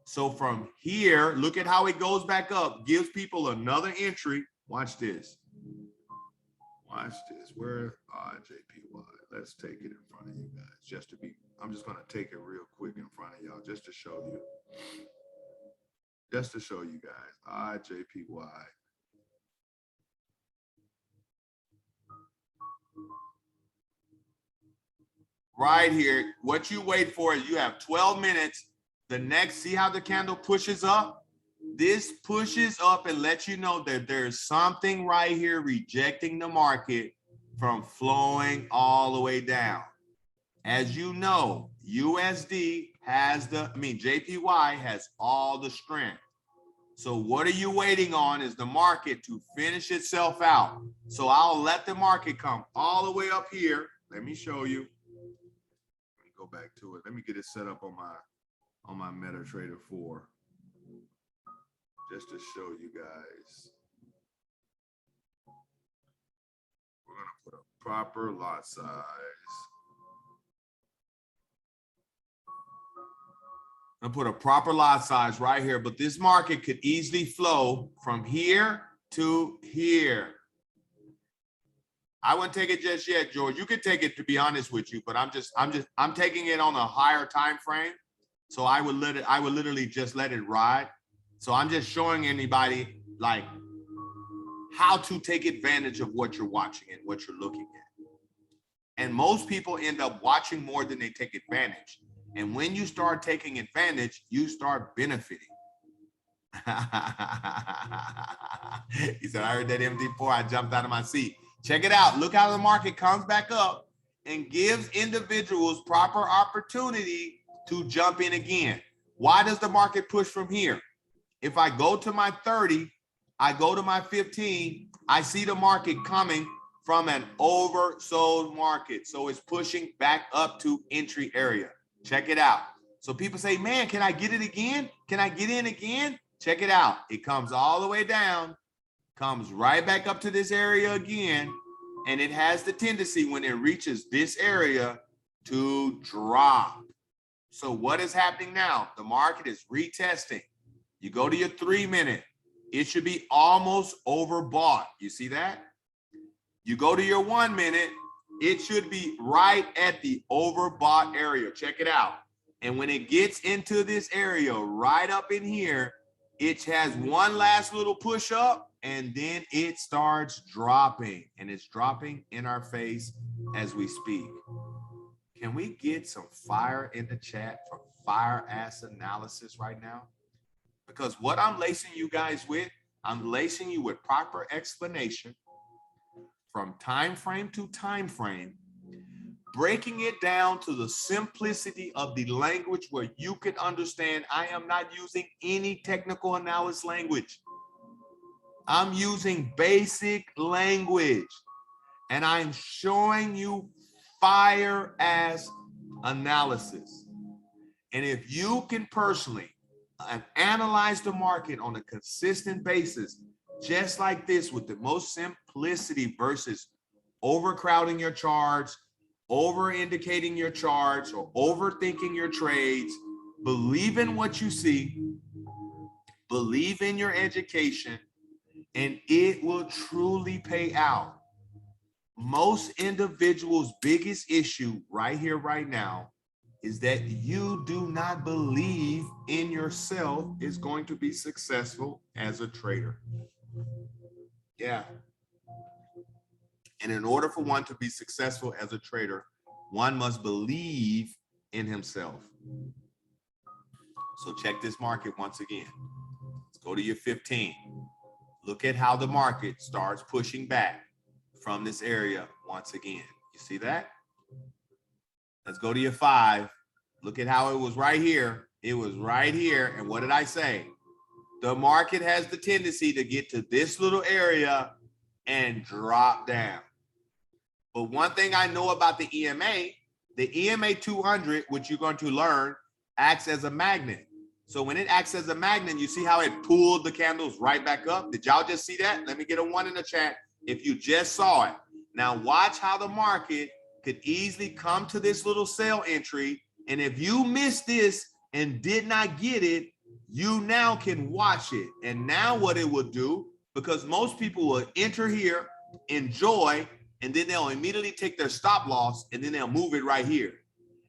So from here, look at how it goes back up, gives people another entry. Watch this. Watch this. Where JPY? Let's take it in front of you guys. Just to be, I'm just going to take it real quick in front of y'all just to show you. Just to show you guys. JPY. Right here, what you wait for is you have 12 minutes. The next, see how the candle pushes up? This pushes up and lets you know that there's something right here rejecting the market from flowing all the way down. As you know, USD has JPY has all the strength. So what are you waiting on is the market to finish itself out. So I'll let the market come all the way up here. Let me show you. Let me go back to it. Let me get it set up on my MetaTrader 4, just to show you guys. We're gonna put a proper lot size. I'm gonna put a proper lot size right here, but this market could easily flow from here to here. I wouldn't take it just yet, George. You could take it, to be honest with you, but I'm taking it on a higher time frame. So I would literally just let it ride. So I'm just showing anybody like how to take advantage of what you're watching and what you're looking at. And most people end up watching more than they take advantage. And when you start taking advantage, you start benefiting. He said, I heard that MD4, I jumped out of my seat. Check it out. Look how the market comes back up and gives individuals proper opportunity to jump in again. Why does the market push from here? If I go to my 30, I go to my 15, I see the market coming from an oversold market. So it's pushing back up to entry area. Check it out. So people say, man, can I get it again? Can I get in again? Check it out. It comes all the way down, comes right back up to this area again. And it has the tendency when it reaches this area to drop. So what is happening now? The market is retesting. You go to your 3 minute, it should be almost overbought. You see that? You go to your 1 minute, it should be right at the overbought area. Check it out. And when it gets into this area right up in here, it has one last little push up and then it starts dropping, and it's dropping in our face as we speak. Can we get some fire in the chat for fire ass analysis right now? Because what I'm lacing you guys with, I'm lacing you with proper explanation from time frame to time frame, breaking it down to the simplicity of the language where you can understand. I am not using any technical analysis language. I'm using basic language, and I'm showing you fire ass analysis. And if you can personally analyze the market on a consistent basis, just like this, with the most simplicity versus overcrowding your charts, over indicating your charts, or overthinking your trades, believe in what you see, believe in your education, and it will truly pay out. Most individuals' biggest issue right here, right now, is that you do not believe in yourself is going to be successful as a trader. Yeah. And in order for one to be successful as a trader, one must believe in himself. So check this market once again. Let's go to your 15. Look at how the market starts pushing back from this area once again. You see that? Let's go to your 5. Look at how it was right here. It was right here. And what did I say? The market has the tendency to get to this little area and drop down. But one thing I know about the EMA 200, which you're going to learn, acts as a magnet. So when it acts as a magnet, you see how it pulled the candles right back up? Did y'all just see that? Let me get a 1 in the chat if you just saw it. Now watch how the market could easily come to this little sell entry. And if you missed this and did not get it, you now can watch it. And now what it will do, because most people will enter here, enjoy, and then they'll immediately take their stop loss and then they'll move it right here.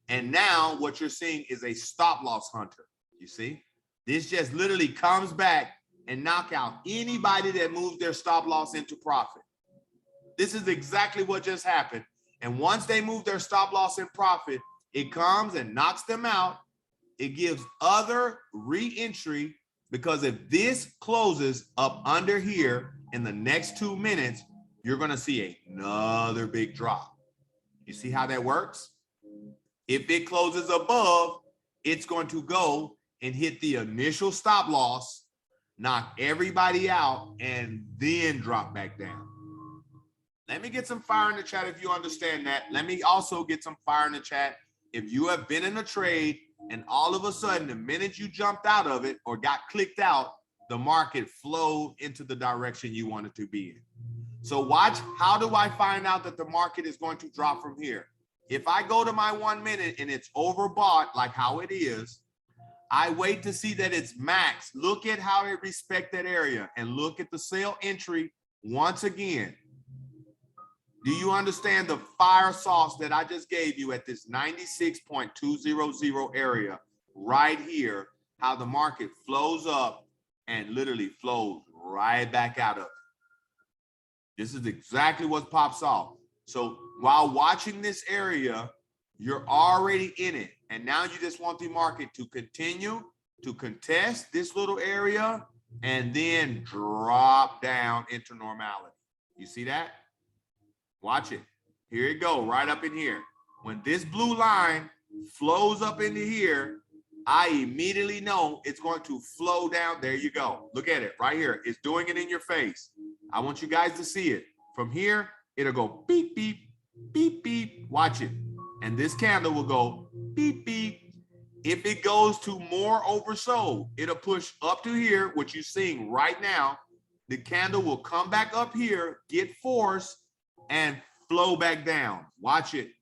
And now what you're seeing is a stop loss hunter. You see, this just literally comes back and knock out anybody that moves their stop loss into profit. This is exactly what just happened. And once they move their stop loss in profit, it comes and knocks them out. It gives other re-entry, because if this closes up under here in the next 2 minutes, you're going to see another big drop. You see how that works? If it closes above, it's going to go and hit the initial stop loss, knock everybody out, and then drop back down. Let me get some fire in the chat if you understand that. Let me also get some fire in the chat if you have been in a trade and all of a sudden, the minute you jumped out of it or got clicked out, the market flowed into the direction you wanted to be in. So watch, how do I find out that the market is going to drop from here? If I go to my 1 minute and it's overbought like how it is, I wait to see that it's max. Look at how it respects that area and look at the sell entry once again. Do you understand the fire sauce that I just gave you at this 96.200 area right here, how the market flows up and literally flows right back out of it? This is exactly what pops off. So while watching this area, you're already in it. And now you just want the market to continue to contest this little area and then drop down into normality. You see that? Watch it. Here it go, right up in here. When this blue line flows up into here, I immediately know it's going to flow down. There you go. Look at it right here. It's doing it in your face. I want you guys to see it. From here, it'll go beep, beep, beep, beep. Watch it. And this candle will go beep, beep. If it goes to more oversold, it'll push up to here, what you're seeing right now. The candle will come back up here, get forced, and flow back down. Watch it.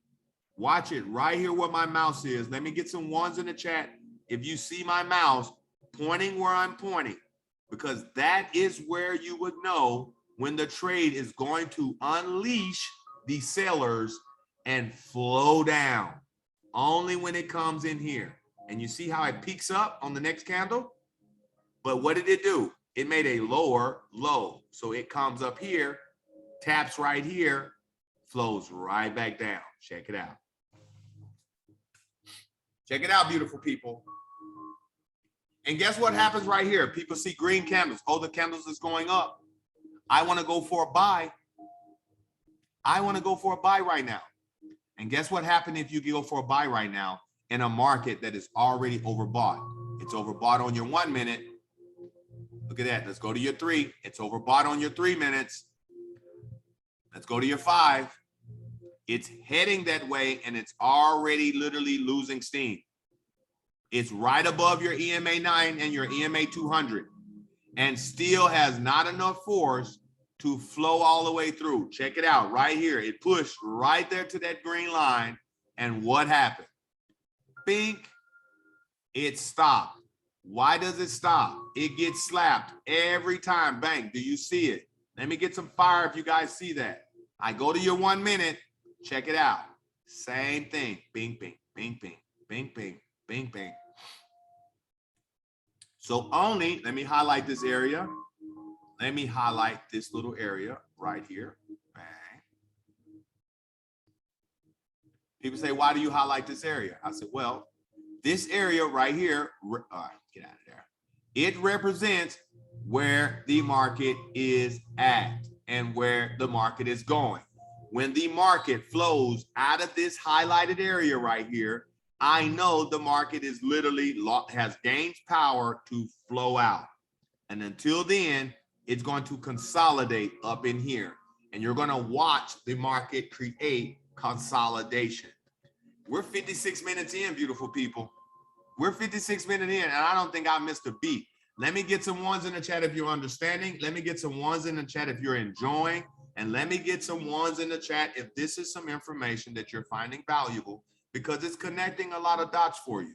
Watch it right here where my mouse is. Let me get some 1s in the chat if you see my mouse pointing where I'm pointing, because that is where you would know when the trade is going to unleash the sellers and flow down. Only when it comes in here. And you see how it peaks up on the next candle? But what did it do? It made a lower low. So it comes up here, taps right here, flows right back down. Check it out. Check it out, beautiful people. And guess what happens right here? People see green candles. Oh, the candles is going up. I want to go for a buy. I want to go for a buy right now. And guess what happened if you go for a buy right now in a market that is already overbought? It's overbought on your 1 minute. Look at that. Let's go to your 3. It's overbought on your 3 minutes. Let's go to your 5. It's heading that way and it's already literally losing steam. It's right above your EMA 9 and your EMA 200 and still has not enough force to flow all the way through. Check it out right here. It pushed right there to that green line. And what happened? Bink, it stopped. Why does it stop? It gets slapped every time. Bang, do you see it? Let me get some fire if you guys see that. I go to your 1 minute. Check it out. Same thing. Bing, bing, bing, bing, bing, bing, bing, bing. So only, let me highlight this area. Let me highlight this little area right here. Bang. People say, why do you highlight this area? I said, well, this area right here, get out of there. It represents where the market is at and where the market is going. When the market flows out of this highlighted area right here, I know the market is literally has gained power to flow out. And until then, it's going to consolidate up in here. And you're going to watch the market create consolidation. We're 56 minutes in, beautiful people. We're 56 minutes in, and I don't think I missed a beat. Let me get some ones in the chat if you're understanding. Let me get some ones in the chat if you're enjoying. And let me get some ones in the chat if this is some information that you're finding valuable, because it's connecting a lot of dots for you.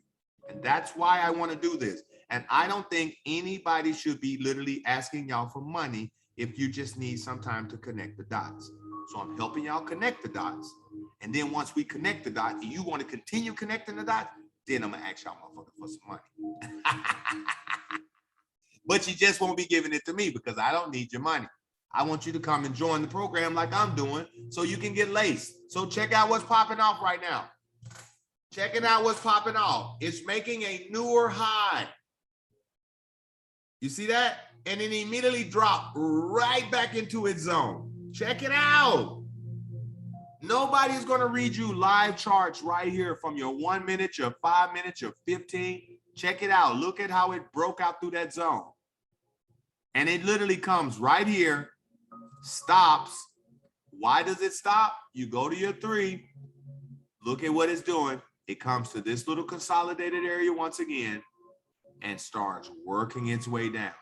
And that's why I want to do this. And I don't think anybody should be literally asking y'all for money if you just need some time to connect the dots. So I'm helping y'all connect the dots. And then once we connect the dots and you want to continue connecting the dots, then I'm going to ask y'all motherfucker for some money. But you just won't be giving it to me because I don't need your money. I want you to come and join the program like I'm doing so you can get laced. So check out what's popping off right now. Checking out what's popping off. It's making a newer high. You see that? And it immediately dropped right back into its zone. Check it out. Nobody's going to read you live charts right here from your 1 minute, your 5 minutes, your 15. Check it out. Look at how it broke out through that zone. And it literally comes right here, stops. Why does it stop? You go to your 3. Look at what it's doing. It comes to this little consolidated area once again and starts working its way down.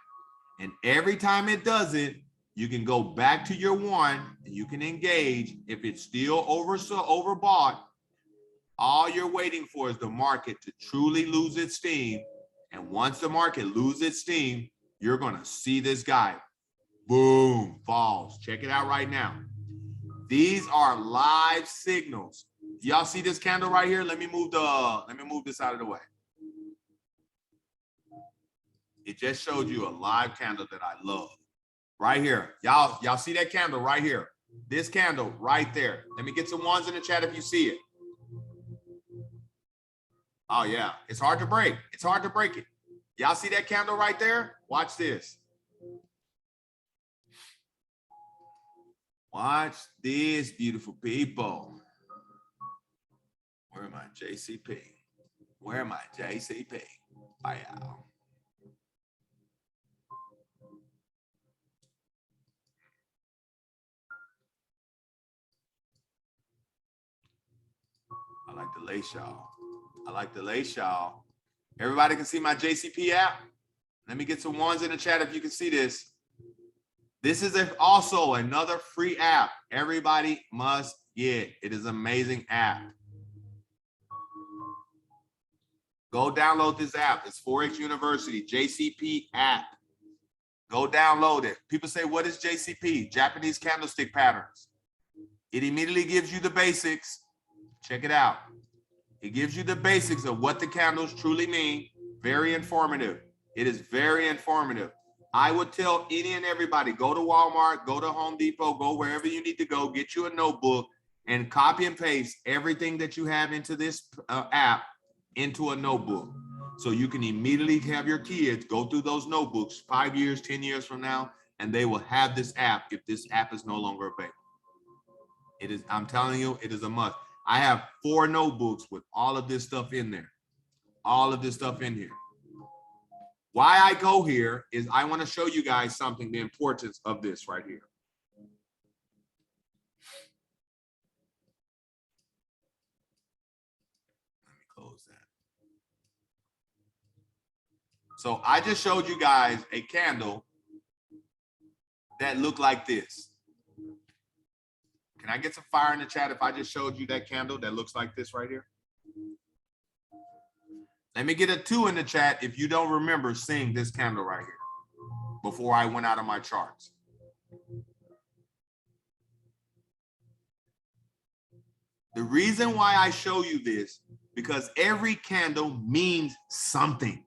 And every time it does it, you can go back to your 1 and you can engage. If it's still overbought, all you're waiting for is the market to truly lose its steam. And once the market loses its steam, you're going to see this guy, boom, falls. Check it out right now. These are live signals. Y'all see this candle right here? Let me move this out of the way. It just showed you a live candle that I love. Right here. Y'all see that candle right here? This candle right there. Let me get some ones in the chat if you see it. Oh yeah, it's hard to break. It's hard to break it. Y'all see that candle right there? Watch this. Watch this, beautiful people. Where am I? JCP. Where am I? JCP. Wow. I like to lace y'all. I like to lace y'all. Everybody can see my JCP app? Let me get some ones in the chat if you can see this. This is also another free app everybody must get. It is an amazing app. Go download this app. It's Forex University, JCP app. Go download it. People say, what is JCP? Japanese candlestick patterns. It immediately gives you the basics. Check it out. It gives you the basics of what the candles truly mean. Very informative. It is very informative. I would tell any and everybody, go to Walmart, go to Home Depot, go wherever you need to go, get you a notebook and copy and paste everything that you have into this app into a notebook. So you can immediately have your kids go through those notebooks 5 years, 10 years from now, and they will have this app if this app is no longer available. It is, I'm telling you, it is a must. I have 4 notebooks with all of this stuff in there. All of this stuff in here. Why I go here is I want to show you guys something, the importance of this right here. Let me close that. So I just showed you guys a candle that looked like this. Can I get some fire in the chat if I just showed you that candle that looks like this right here? Let me get a 2 in the chat if you don't remember seeing this candle right here before I went out of my charts. The reason why I show you this, because every candle means something.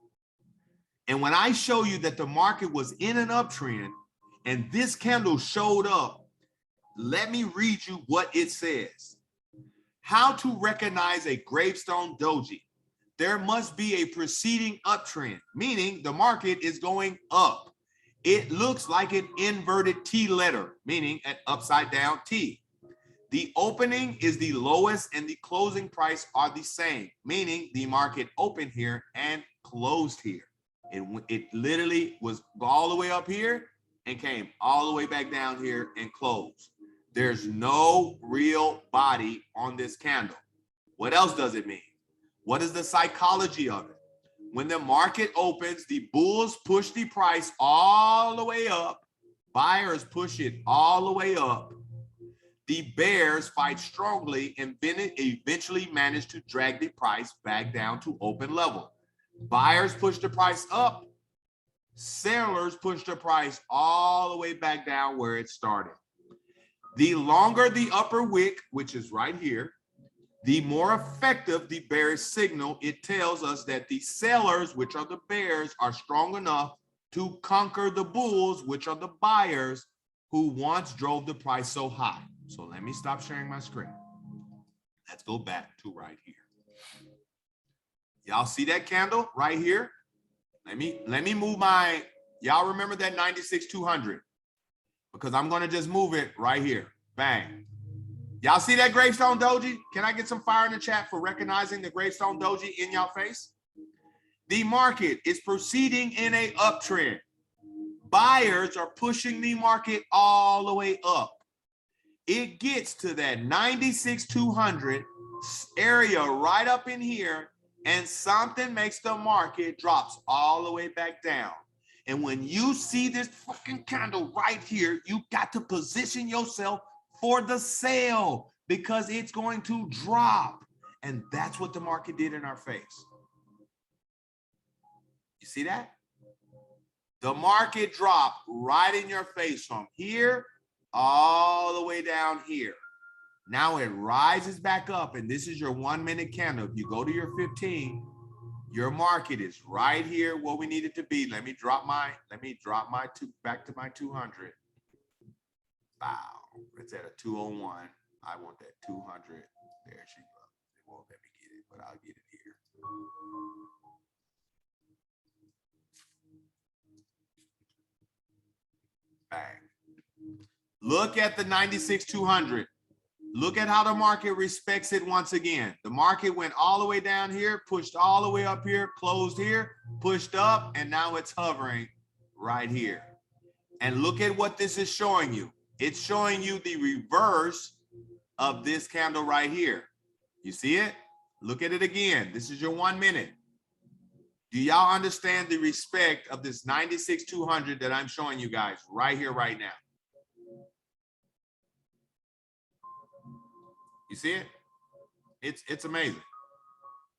And when I show you that the market was in an uptrend and this candle showed up, let me read you what it says. How to recognize a gravestone doji. There must be a preceding uptrend, meaning the market is going up. It looks like an inverted T letter, meaning an upside down T. The opening is the lowest and the closing price are the same, meaning the market opened here and closed here. It literally was all the way up here and came all the way back down here and closed. There's no real body on this candle. What else does it mean? What is the psychology of it? When the market opens, the bulls push the price all the way up. Buyers push it all the way up. The bears fight strongly and eventually manage to drag the price back down to open level. Buyers push the price up. Sellers push the price all the way back down where it started. The longer the upper wick, which is right here, the more effective the bearish signal. It tells us that the sellers, which are the bears, are strong enough to conquer the bulls, which are the buyers who once drove the price so high. So let me stop sharing my screen. Let's go back to right here. Y'all see that candle right here? Let me move my, y'all remember that 96-200? Because I'm going to just move it right here. Bang. Y'all see that gravestone doji? Can I get some fire in the chat for recognizing the gravestone doji in y'all face? The market is proceeding in a uptrend. Buyers are pushing the market all the way up. It gets to that 96-200 area right up in here, and something makes the market drops all the way back down. And when you see this fucking candle right here, you got to position yourself for the sale because it's going to drop. And that's what the market did in our face. You see that? The market dropped right in your face from here all the way down here. Now it rises back up, and this is your 1 minute candle. If you go to your 15, your market is right here where we need it to be. Let me drop my back to my 200. Wow, it's at a 201. I want that 200. There she goes. It won't let me get it, but I'll get it here. Bang. Look at the 96-200. Look at how the market respects it once again. The market went all the way down here, pushed all the way up here, closed here, pushed up, and now it's hovering right here. And look at what this is showing you. It's showing you the reverse of this candle right here. You see it? Look at it again. This is your 1 minute. Do y'all understand the respect of this 96-200 that I'm showing you guys right here, right now? You see it? It's amazing.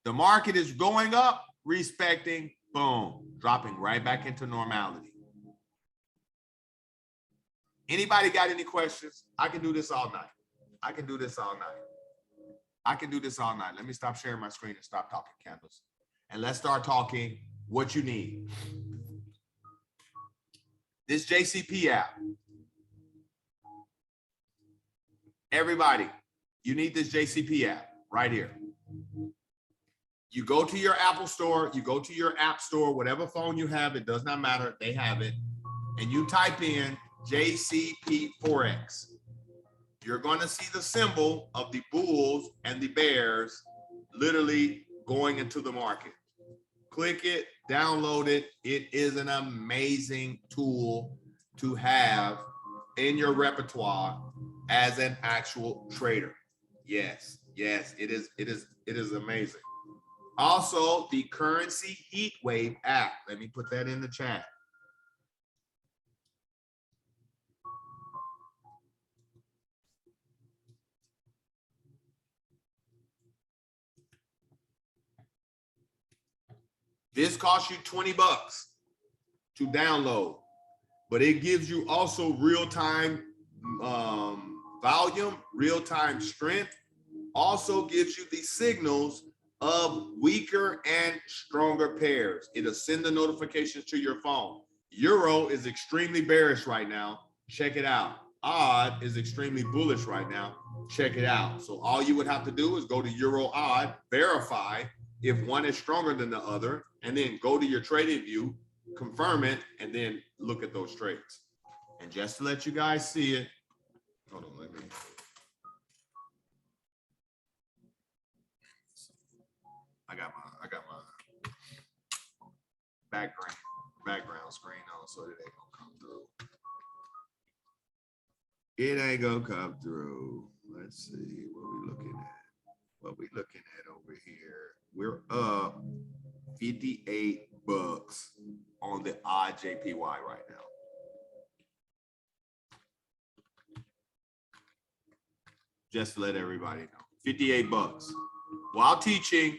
The market is going up, respecting, boom, dropping right back into normality. Anybody got any questions? I can do this all night. I can do this all night. I can do this all night. Let me stop sharing my screen and stop talking candles. And let's start talking what you need. This JCP app. Everybody, you need this JCP app right here. You go to your Apple store, you go to your app store, whatever phone you have, it does not matter, they have it. And you type in JCP Forex. you're going to see the symbol of the bulls and the bears literally going into the market. Click it, download it. It is an amazing tool to have in your repertoire as an actual trader. Yes, yes, it is amazing. Also, the Currency Heat Wave app. Let me put that in the chat. This costs you 20 bucks to download, but it gives you also real-time volume, real-time strength, also gives you the signals of weaker and stronger pairs. It'll send the notifications to your phone. Euro is extremely bearish right now. Check it out. Odd is extremely bullish right now. Check it out. So all you would have to do is go to Euro Odd, verify if one is stronger than the other, and then go to your trading view, confirm it, and then look at those trades. And just to let you guys see it, hold on, let me. I got my background screen on, so it ain't gonna come through. It ain't gonna come through. Let's see what we looking at. What we looking at over here? We're up 58 bucks on the IJPY right now. Just to let everybody know, 58 bucks. While teaching,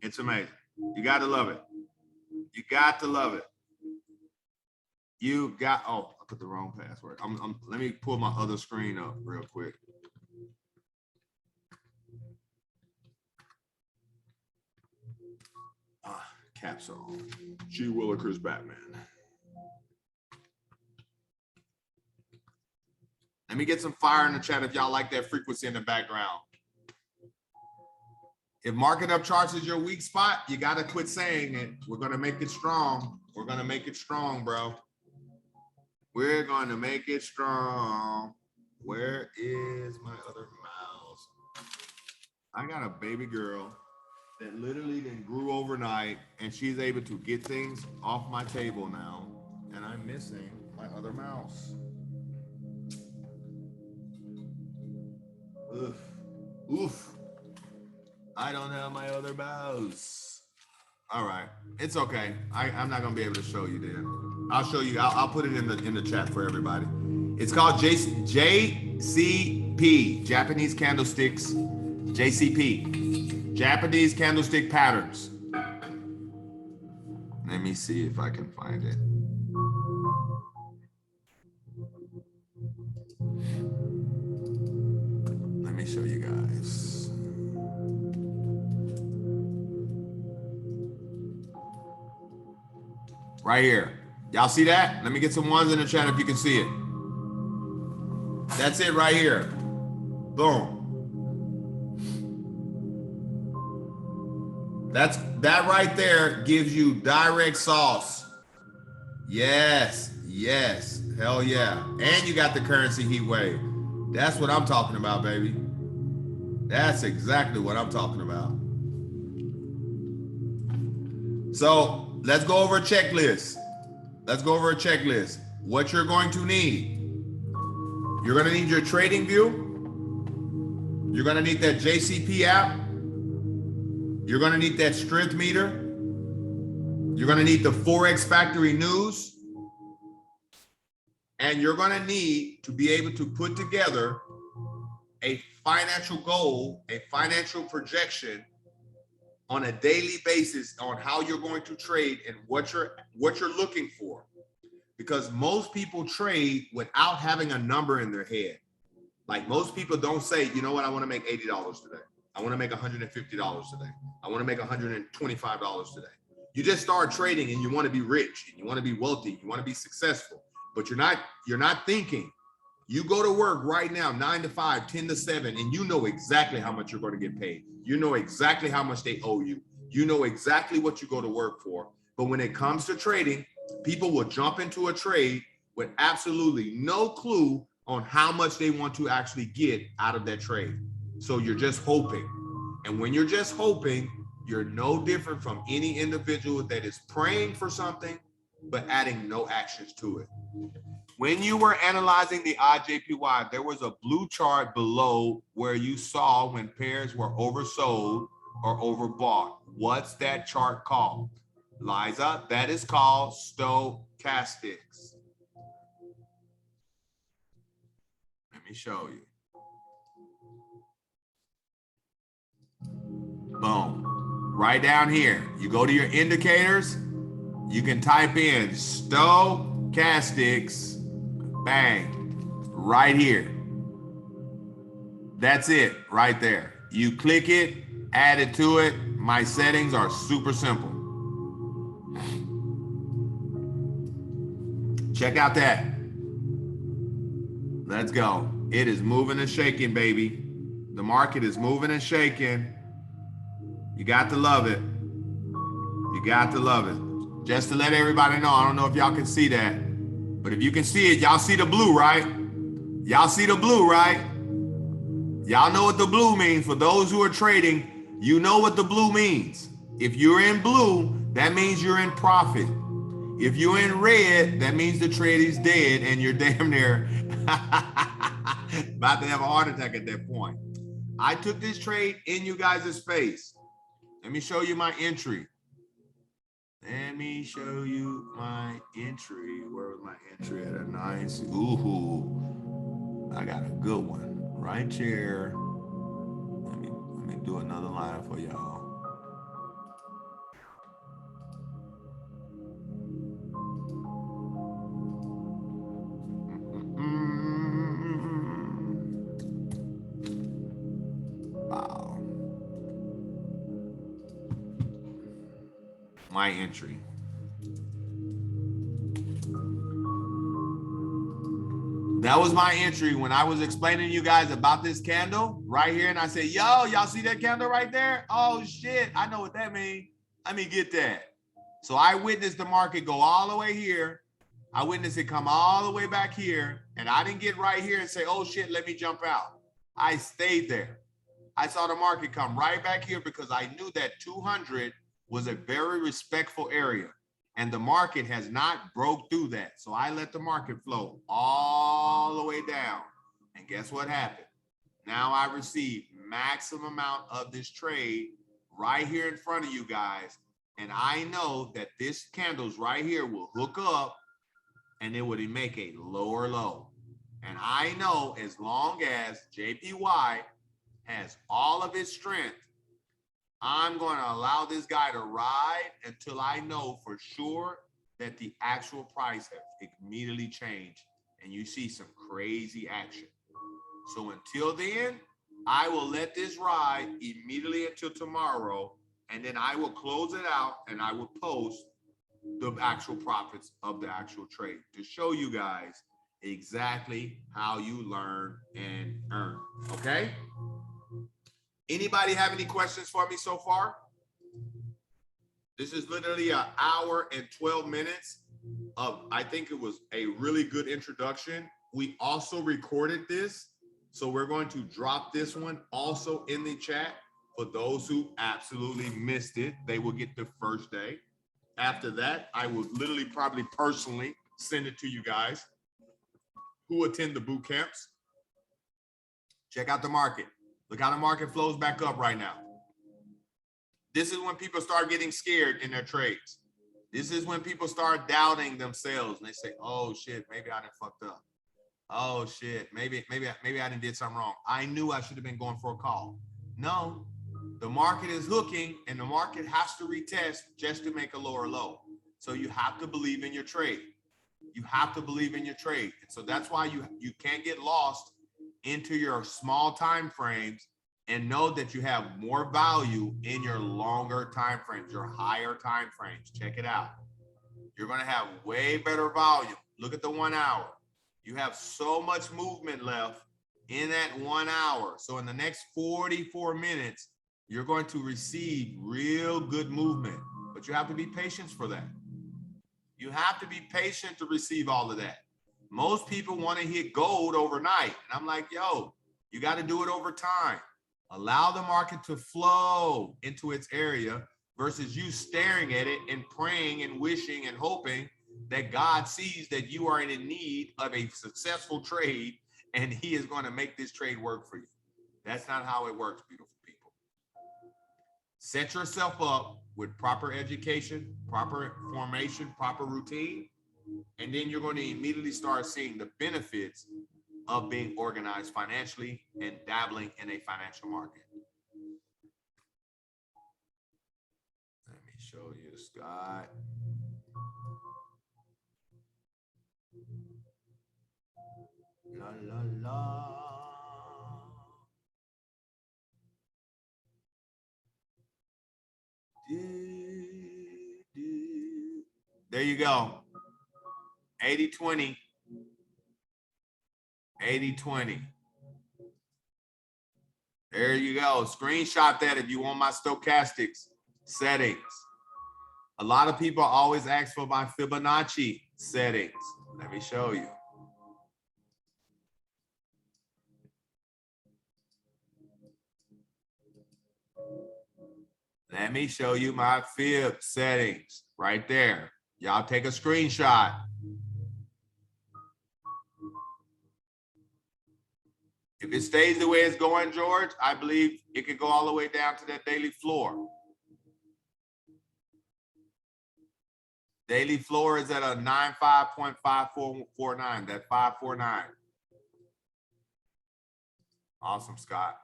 it's amazing. You got to love it. You got to love it. You got, oh, I put the wrong password. Let me pull my other screen up real quick. Caps on. G. Willikers Batman. Let me get some fire in the chat if y'all like that frequency in the background. If market up charts is your weak spot, you got to quit saying it. We're going to make it strong. We're going to make it strong, bro. We're going to make it strong. Where is my other mouse? I got a baby girl that literally then grew overnight, and she's able to get things off my table now, and I'm missing my other mouse. Oof. Oof. I don't have my other mouse. All right, it's okay. I'm not gonna be able to show you then. I'll show you. I'll put it in the chat for everybody. It's called JCP, Japanese Candlesticks, JCP, Japanese Candlestick Patterns. Let me see if I can find it. Let me show you guys. Right here. Y'all see that? Let me get some ones in the chat if you can see it. That's it right here. Boom. That right there gives you direct sauce. Yes, yes, hell yeah. And you got the currency heat wave. That's what I'm talking about, baby. That's exactly what I'm talking about. So let's go over a checklist. Let's go over a checklist. What you're going to need. You're going to need your trading view. You're going to need that JCP app. You're going to need that strength meter. You're going to need the Forex Factory News. And you're going to need to be able to put together a financial goal, a financial projection on a daily basis on how you're going to trade and what you're looking for. Because most people trade without having a number in their head. Like most people don't say, you know what, I want to make $80 today. I want to make $150 today. I want to make $125 today. You just start trading and you want to be rich and you want to be wealthy, you want to be successful, but you're not thinking. You go to work right now, 9 to 5, 10 to 7, and you know exactly how much you're going to get paid. You know exactly how much they owe you. You know exactly what you go to work for. But when it comes to trading, People will jump into a trade with absolutely no clue on how much they want to actually get out of that trade. So you're just hoping. And when you're just hoping, you're no different from any individual that is praying for something, but adding no actions to it. When you were analyzing the IJPY, there was a blue chart below where you saw when pairs were oversold or overbought. What's that chart called? Liza, that is called stochastics. Let me show you. Boom. Right down here. You go to your indicators. You can type in stochastics. Bang. Right here. That's it right there. You click it, add it to it. My settings are super simple. Check out that. Let's go. It is moving and shaking, baby. The market is moving and shaking. You got to love it. You got to love it. Just to let everybody know, I don't know if y'all can see that, but if you can see it, y'all see the blue, right? Y'all see the blue, right? Y'all know what the blue means. For those who are trading, you know what the blue means. If you're in blue, that means you're in profit. If you're in red, that means the trade is dead and you're damn near about to have a heart attack at that point. I took this trade in you guys' face. Let me show you my entry. Let me show you my entry. Where was my entry at? A nice, ooh, I got a good one right here. Let me do another line for y'all. Wow. My entry. That was my entry when I was explaining to you guys about this candle right here. And I said, yo, y'all see that candle right there? Oh, shit. I know what that means. Let me get that. So I witnessed the market go all the way here. I witnessed it come all the way back here. And I didn't get right here and say, oh, shit, let me jump out. I stayed there. I saw the market come right back here because I knew that 200 was a very respectful area. And the market has not broke through that. So I let the market flow all the way down. And guess what happened? Now I received maximum amount of this trade right here in front of you guys. And I know that this candles right here will hook up and it would make a lower low. And I know as long as JPY has all of its strength, I'm going to allow this guy to ride until I know for sure that the actual price has immediately changed and you see some crazy action. So until then, I will let this ride immediately until tomorrow, and then I will close it out and I will post the actual profits of the actual trade to show you guys exactly how you learn and earn. Okay? Anybody have any questions for me so far? This is literally an hour and 12 minutes of, I think it was a really good introduction. We also recorded this, so we're going to drop this one also in the chat. For those who absolutely missed it, they will get the first day. After that, I will literally probably personally send it to you guys who attend the boot camps. Check out the market. Look how the market flows back up right now. This is when people start getting scared in their trades. This is when people start doubting themselves and they say, oh shit, maybe I done fucked up. Oh shit, maybe I done did something wrong. I knew I should have been going for a call. No, the market is hooking and the market has to retest just to make a lower low. So you have to believe in your trade. You have to believe in your trade. And so that's why you can't get lost into your small time frames, and know that you have more value in your longer time frames, your higher time frames. Check it out. You're going to have way better volume. Look at the 1 hour. You have so much movement left in that 1 hour. So in the next 44 minutes, you're going to receive real good movement, but you have to be patient for that. You have to be patient to receive all of that. Most people want to hit gold overnight. And I'm like, yo, you got to do it over time. Allow the market to flow into its area versus you staring at it and praying and wishing and hoping that God sees that you are in need of a successful trade and he is going to make this trade work for you. That's not how it works, beautiful people. Set yourself up with proper education, proper formation, proper routine, and then you're going to immediately start seeing the benefits of being organized financially and dabbling in a financial market. Let me show you, Scott. La, la, la. There you go. 80-20. 80-20. There you go. Screenshot that if you want my stochastics settings. A lot of people always ask for my Fibonacci settings. Let me show you. Let me show you my fib settings right there. Y'all take a screenshot. If it stays the way it's going, George, I believe it could go all the way down to that daily floor. Daily floor is at a 95.5449, that 549. Awesome, Scott.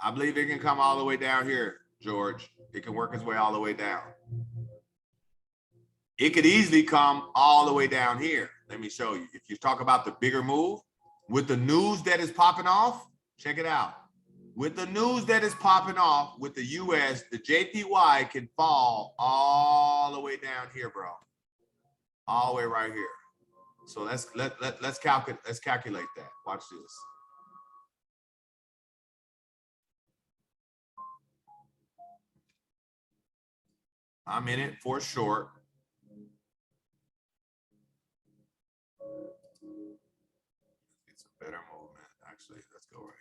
I believe it can come all the way down here, George. It can work its way all the way down. It could easily come all the way down here. Let me show you. If you talk about the bigger move, with the news that is popping off, check it out. With the news that is popping off with the US, the JPY can fall all the way down here, bro. All the way right here. So let's calculate that. Watch this. I'm in it for short. It's a better movement. Actually, let's go right here.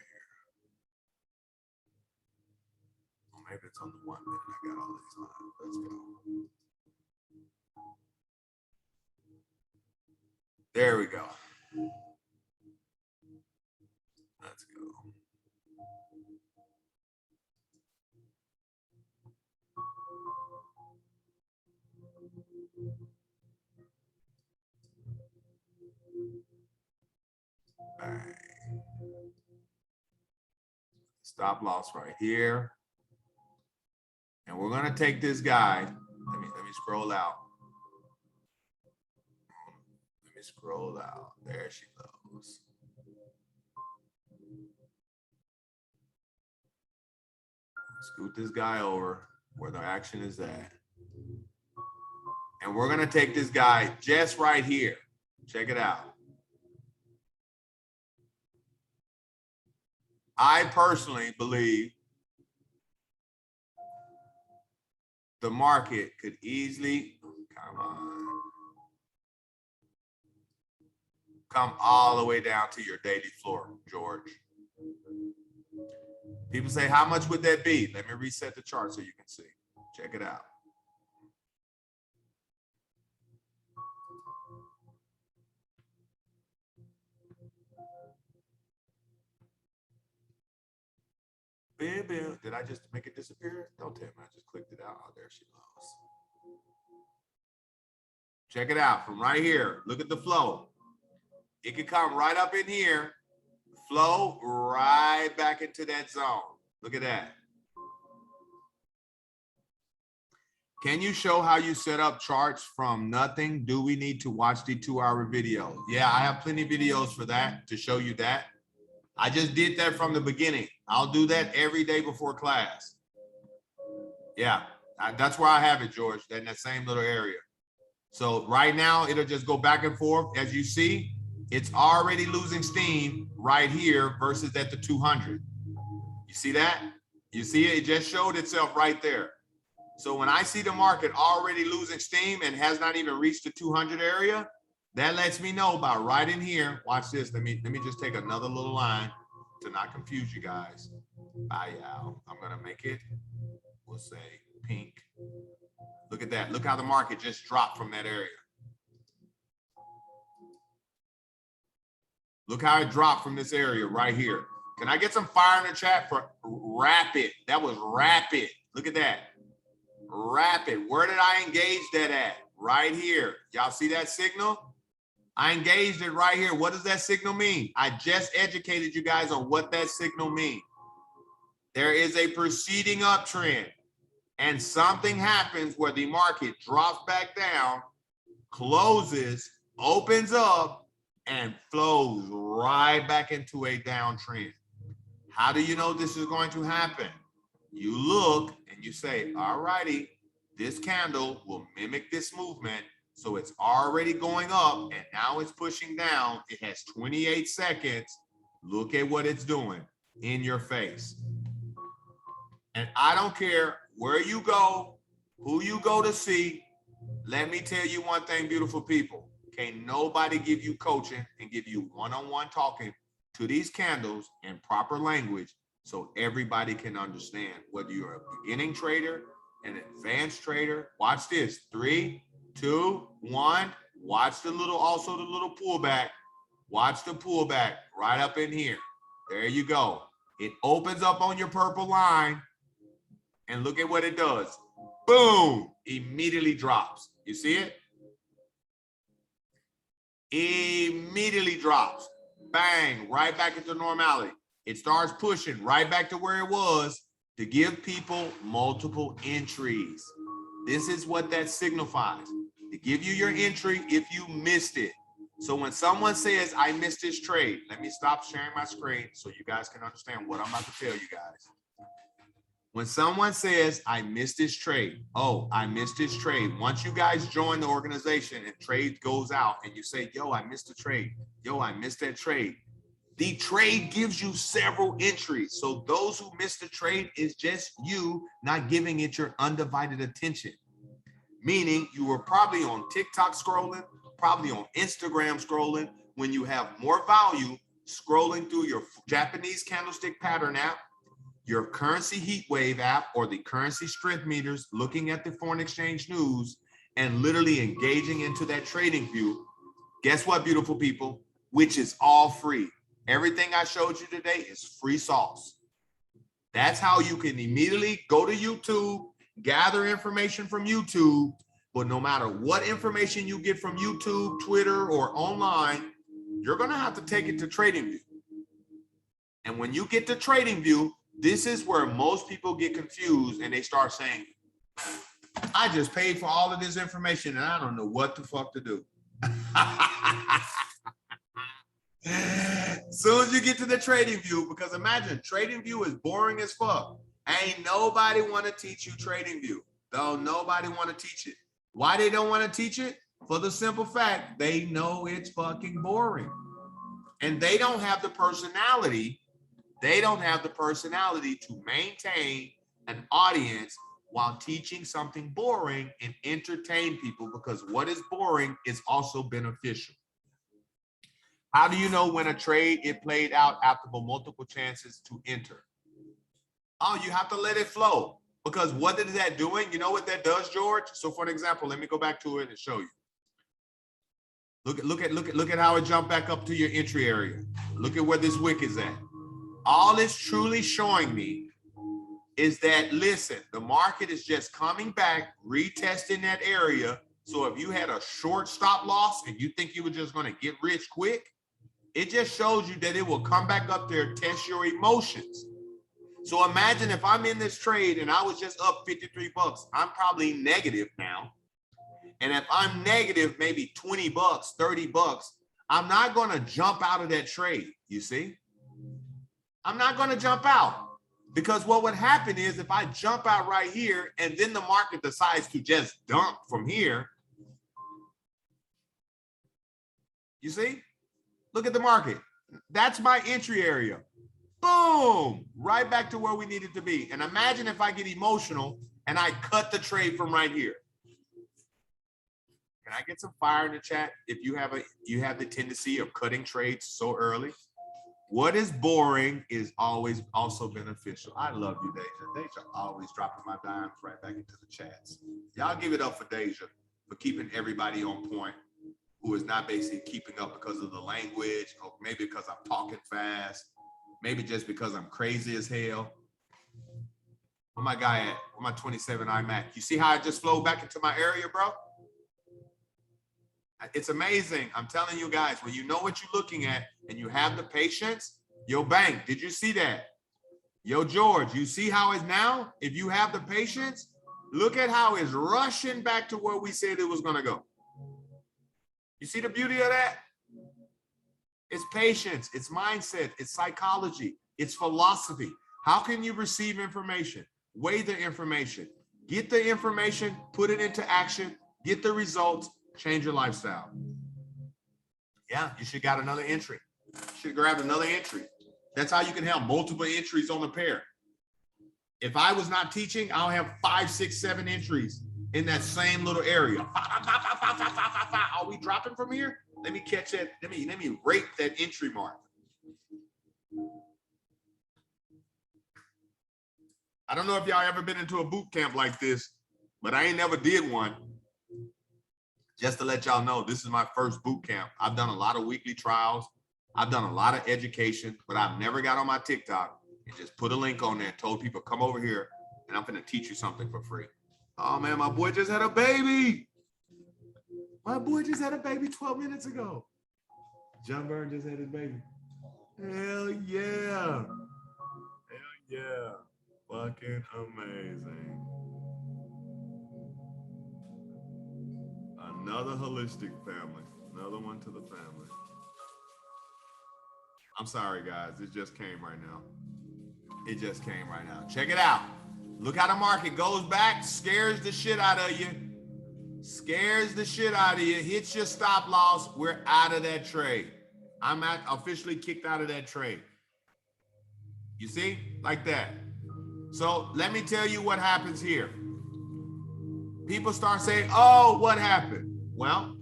Well, maybe it's on the 1 minute. I got all these lines. Let's go. There we go. Let's go. Bang. Stop loss right here. And we're going to take this guy. Let me scroll out. Let me scroll out. There she goes. Scoot this guy over where the action is at. And we're going to take this guy just right here. Check it out. I personally believe the market could easily, come all the way down to your daily floor, George. People say, how much would that be? Let me reset the chart so you can see. Check it out. Did I just make it disappear? Don't tell me I just clicked it out. Oh, there she goes. Check it out from right here. Look at the flow. It could come right up in here, flow right back into that zone. Look at that. Can you show how you set up charts from nothing? Do we need to watch the 2-hour video? Yeah, I have plenty of videos for that to show you that. I just did that from the beginning. I'll do that every day before class. Yeah, that's where I have it, George, in that same little area. So right now, it'll just go back and forth. As you see, it's already losing steam right here versus at the 200. You see that? You see it? It just showed itself right there. So when I see the market already losing steam and has not even reached the 200 area, that lets me know about right in here. Watch this. Let me just take another little line to not confuse you guys. I'm gonna make it, we'll say pink. Look at that. Look how the market just dropped from that area. Look how it dropped from this area right here. Can I get some fire in the chat for rapid? That was rapid. Look at that. Rapid. Where did I engage that at? Right here. Y'all see that signal? I engaged it right here. What does that signal mean? I just educated you guys on what that signal means. There is a preceding uptrend, and something happens where the market drops back down, closes, opens up, and flows right back into a downtrend. How do you know this is going to happen? You look and you say, all righty, this candle will mimic this movement. So it's already going up and now it's pushing down. It has 28 seconds. Look at what it's doing in your face. And I don't care where you go, who you go to see. Let me tell you one thing, beautiful people. Can't nobody give you coaching and give you one-on-one talking to these candles in proper language so everybody can understand, whether you're a beginning trader, an advanced trader. Watch this. 3, 2, 1. Watch the little pullback. Watch the pullback right up in here. There you go. It opens up on your purple line and look at what it does. Boom, immediately drops. You see it? Immediately drops. Bang, right back into normality. It starts pushing right back to where it was to give people multiple entries. This is what that signifies. To give you your entry if you missed it. So when someone says, I missed this trade, let me stop sharing my screen so you guys can understand what I'm about to tell you guys. When someone says, I missed this trade, oh, I missed this trade. Once you guys join the organization and trade goes out and you say, yo, I missed the trade. Yo, I missed that trade. The trade gives you several entries. So those who missed the trade is just you not giving it your undivided attention. Meaning you were probably on TikTok scrolling, probably on Instagram scrolling, when you have more value scrolling through your Japanese candlestick pattern app, your currency heat wave app, or the currency strength meters, looking at the foreign exchange news and literally engaging into that trading view. Guess what, beautiful people? Which is all free. Everything I showed you today is free sauce. That's how you can immediately go to YouTube, gather information from YouTube, but no matter what information you get from YouTube, Twitter, or online, you're gonna have to take it to TradingView. And when you get to TradingView, this is where most people get confused and they start saying, I just paid for all of this information and I don't know what the fuck to do. Soon as you get to the TradingView, because imagine TradingView is boring as fuck. Ain't nobody want to teach you TradingView. Don't nobody want to teach it. Why they don't want to teach it? For the simple fact they know it's fucking boring. And they don't have the personality. They don't have the personality to maintain an audience while teaching something boring and entertain people, because what is boring is also beneficial. How do you know when a trade it played out after multiple chances to enter? Oh, you have to let it flow, because what is that doing? You know what that does, George? So for an example, let me go back to it and show you. Look at how it jumped back up to your entry area. Look at where this wick is at. All it's truly showing me is that, listen, the market is just coming back, retesting that area. So if you had a short stop loss and you think you were just going to get rich quick, it just shows you that it will come back up there, test your emotions. So imagine if I'm in this trade and I was just up 53 bucks, I'm probably negative now. And if I'm negative, maybe 20 bucks, 30 bucks, I'm not going to jump out of that trade. You see? I'm not going to jump out, because what would happen is if I jump out right here and then the market decides to just dump from here, you see? Look at the market. That's my entry area. Boom, right back to where we needed to be. And imagine if I get emotional and I cut the trade from right here. Can I get some fire in the chat if you have the tendency of cutting trades so early? What is boring is always also beneficial. I love you, Deja. Deja always dropping my dimes right back into the chats. Y'all give it up for Deja for keeping everybody on point who is not basically keeping up because of the language, or maybe because I'm talking fast, maybe just because I'm crazy as hell. Where my guy at? Where my 27 iMac? You see how I just flowed back into my area, bro? It's amazing. I'm telling you guys, when you know what you're looking at and you have the patience, yo, Bank, did you see that? Yo, George, you see how it's now? If you have the patience, look at how it's rushing back to where we said it was going to go. You see the beauty of that? It's patience, it's mindset, it's psychology, it's philosophy. How can you receive information? Weigh the information, get the information, put it into action, get the results, change your lifestyle. Yeah, you should got another entry. You should grab another entry. That's how you can have multiple entries on the pair. If I was not teaching, I'll have 5, 6, 7 entries in that same little area. Are we dropping from here? Let me catch it. Let me rate that entry mark. I don't know if y'all ever been into a boot camp like this, but I ain't never did one. Just to let y'all know, this is my first boot camp. I've done a lot of weekly trials. I've done a lot of education, but I've never got on my TikTok and just put a link on there and told people, come over here and I'm going to teach you something for free. Oh man, my boy just had a baby. My boy just had a baby 12 minutes ago. John Byrne just had his baby. Hell yeah. Hell yeah. Fucking amazing. Another holistic family. Another one to the family. I'm sorry, guys. It just came right now. It just came right now. Check it out. Look how the market goes back, scares the shit out of you. Scares the shit out of you. Hits your stop loss. We're out of that trade. I'm officially kicked out of that trade. You see? Like that. So let me tell you what happens here. People start saying, oh, what happened? Well,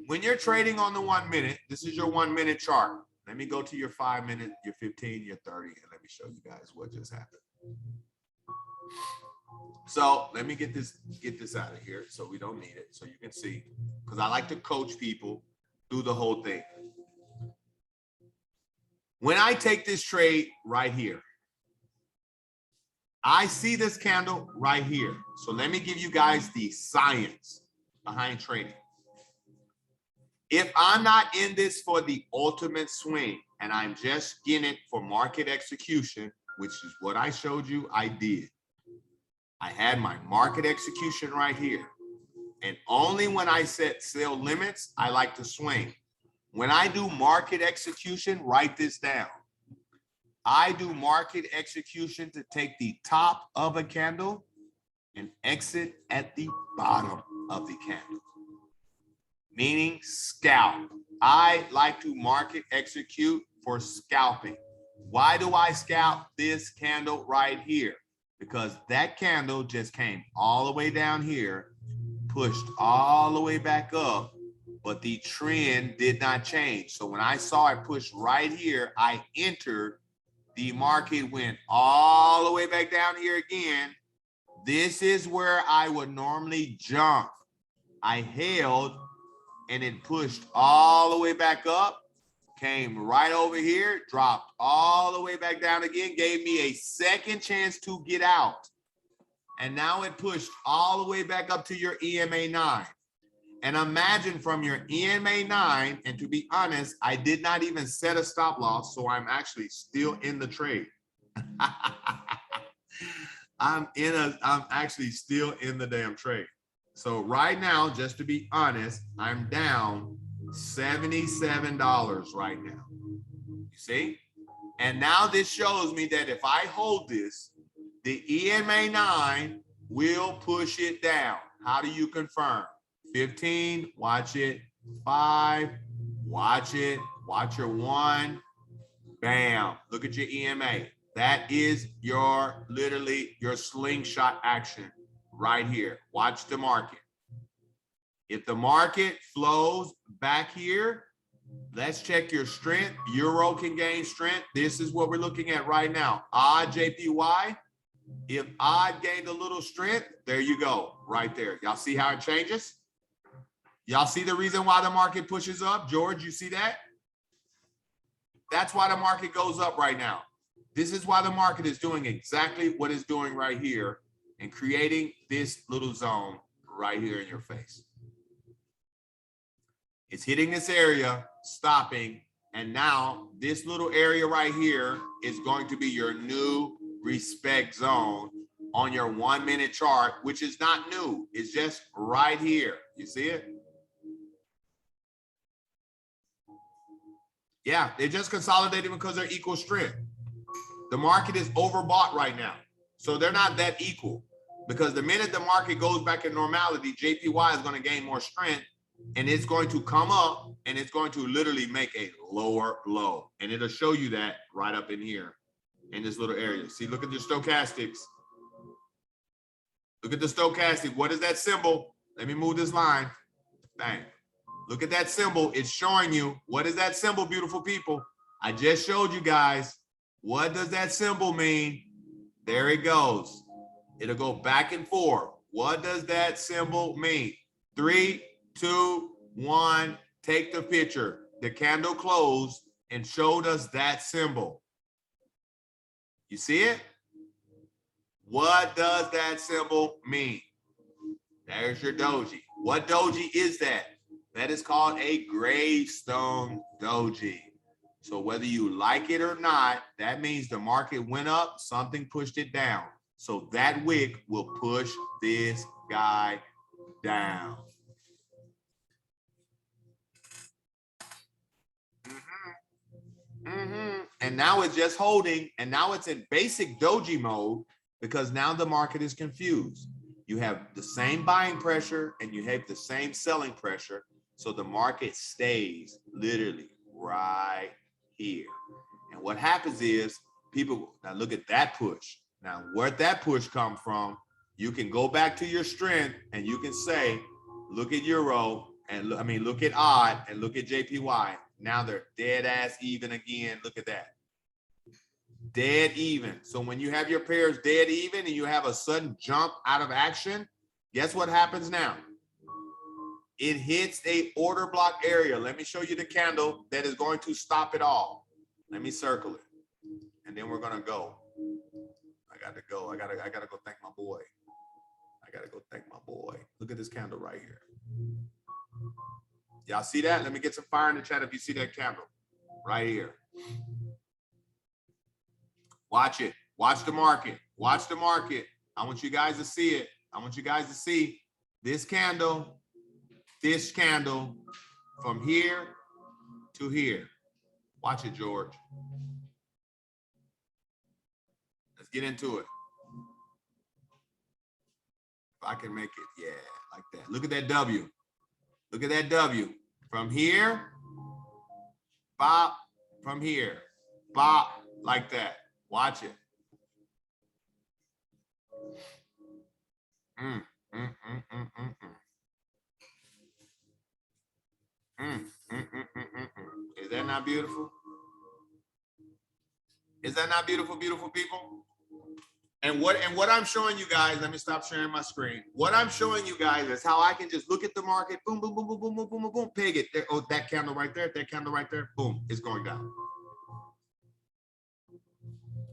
when you're trading on the 1 minute, this is your 1 minute chart. Let me go to your 5 minute, your 15, your 30, and let me show you guys what just happened. So let me get this out of here so we don't need it, so you can see, because I like to coach people through the whole thing. When I take this trade right here, I see this candle right here. So let me give you guys the science behind trading. If I'm not in this for the ultimate swing and I'm just in it for market execution, which is what I showed you, I did. I had my market execution right here. And only when I set sell limits, I like to swing. When I do market execution, write this down. I do market execution to take the top of a candle and exit at the bottom of the candle, meaning scalp. I like to market execute for scalping. Why do I scalp this candle right here? Because that candle just came all the way down here, pushed all the way back up, but the trend did not change. So when I saw it push right here, I entered. The market went all the way back down here again. This is where I would normally jump. I held and it pushed all the way back up, came right over here, dropped all the way back down again, gave me a second chance to get out. And now it pushed all the way back up to your EMA 9. And imagine from your EMA 9, and to be honest, I did not even set a stop loss, so I'm actually still in the trade. I'm actually still in the damn trade. So right now, just to be honest, I'm down $77 right now. You see? And now this shows me that if I hold this, the EMA 9 will push it down. How do you confirm? 15, watch it. 5, watch it. Watch your 1. Bam. Look at your EMA. That is your literally your slingshot action right here. Watch the market. If the market flows back here, let's check your strength. Euro can gain strength. This is what we're looking at right now. Odd JPY. If odd gained a little strength, there you go, right there. Y'all see how it changes? Y'all see the reason why the market pushes up? George, you see that? That's why the market goes up right now. This is why the market is doing exactly what it's doing right here and creating this little zone right here in your face. It's hitting this area, stopping, and now this little area right here is going to be your new respect zone on your 1 minute chart, which is not new. It's just right here. You see it? Yeah, they're just consolidating because they're equal strength. The market is overbought right now. So they're not that equal, because the minute the market goes back in normality, JPY is going to gain more strength, and it's going to come up and it's going to literally make a lower low. And it'll show you that right up in here in this little area. See, look at the stochastics. Look at the stochastic. What is that symbol? Let me move this line. Bang. Look at that symbol. It's showing you. What is that symbol, beautiful people? I just showed you guys. What does that symbol mean? There it goes. It'll go back and forth. What does that symbol mean? 3, 2, 1. Take the picture. The candle closed and showed us that symbol. You see it? What does that symbol mean? There's your doji. What doji is that? That is called a gravestone doji. So whether you like it or not, that means the market went up, something pushed it down. So that wick will push this guy down. And now it's just holding, and now it's in basic doji mode because now the market is confused. You have the same buying pressure and you have the same selling pressure. So the market stays literally right here. And what happens is people, now look at that push. Now where'd that push come from? You can go back to your strength and you can say, look at Euro and look at odd and look at JPY. Now they're dead ass even again. Look at that. Dead even. So when you have your pairs dead even and you have a sudden jump out of action, guess what happens now? It hits a order block area. Let me show you the candle that is going to stop it all. Let me circle it. And then we're gonna go. I gotta go. I gotta go thank my boy. I gotta go thank my boy. Look at this candle right here. Y'all see that? Let me get some fire in the chat if you see that candle right here. Watch it. Watch the market. Watch the market. I want you guys to see it. I want you guys to see this candle from here to here. Watch it, George. Let's get into it. If I can make it, yeah, like that. Look at that W. Look at that W. From here, bop, from here, bop, like that. Watch it. Is that not beautiful? Is that not beautiful, beautiful people? And what I'm showing you guys, let me stop sharing my screen. What I'm showing you guys is how I can just look at the market, boom, boom, boom, boom, boom, boom, boom, boom, boom, peg it. There, oh, that candle right there, boom, it's going down.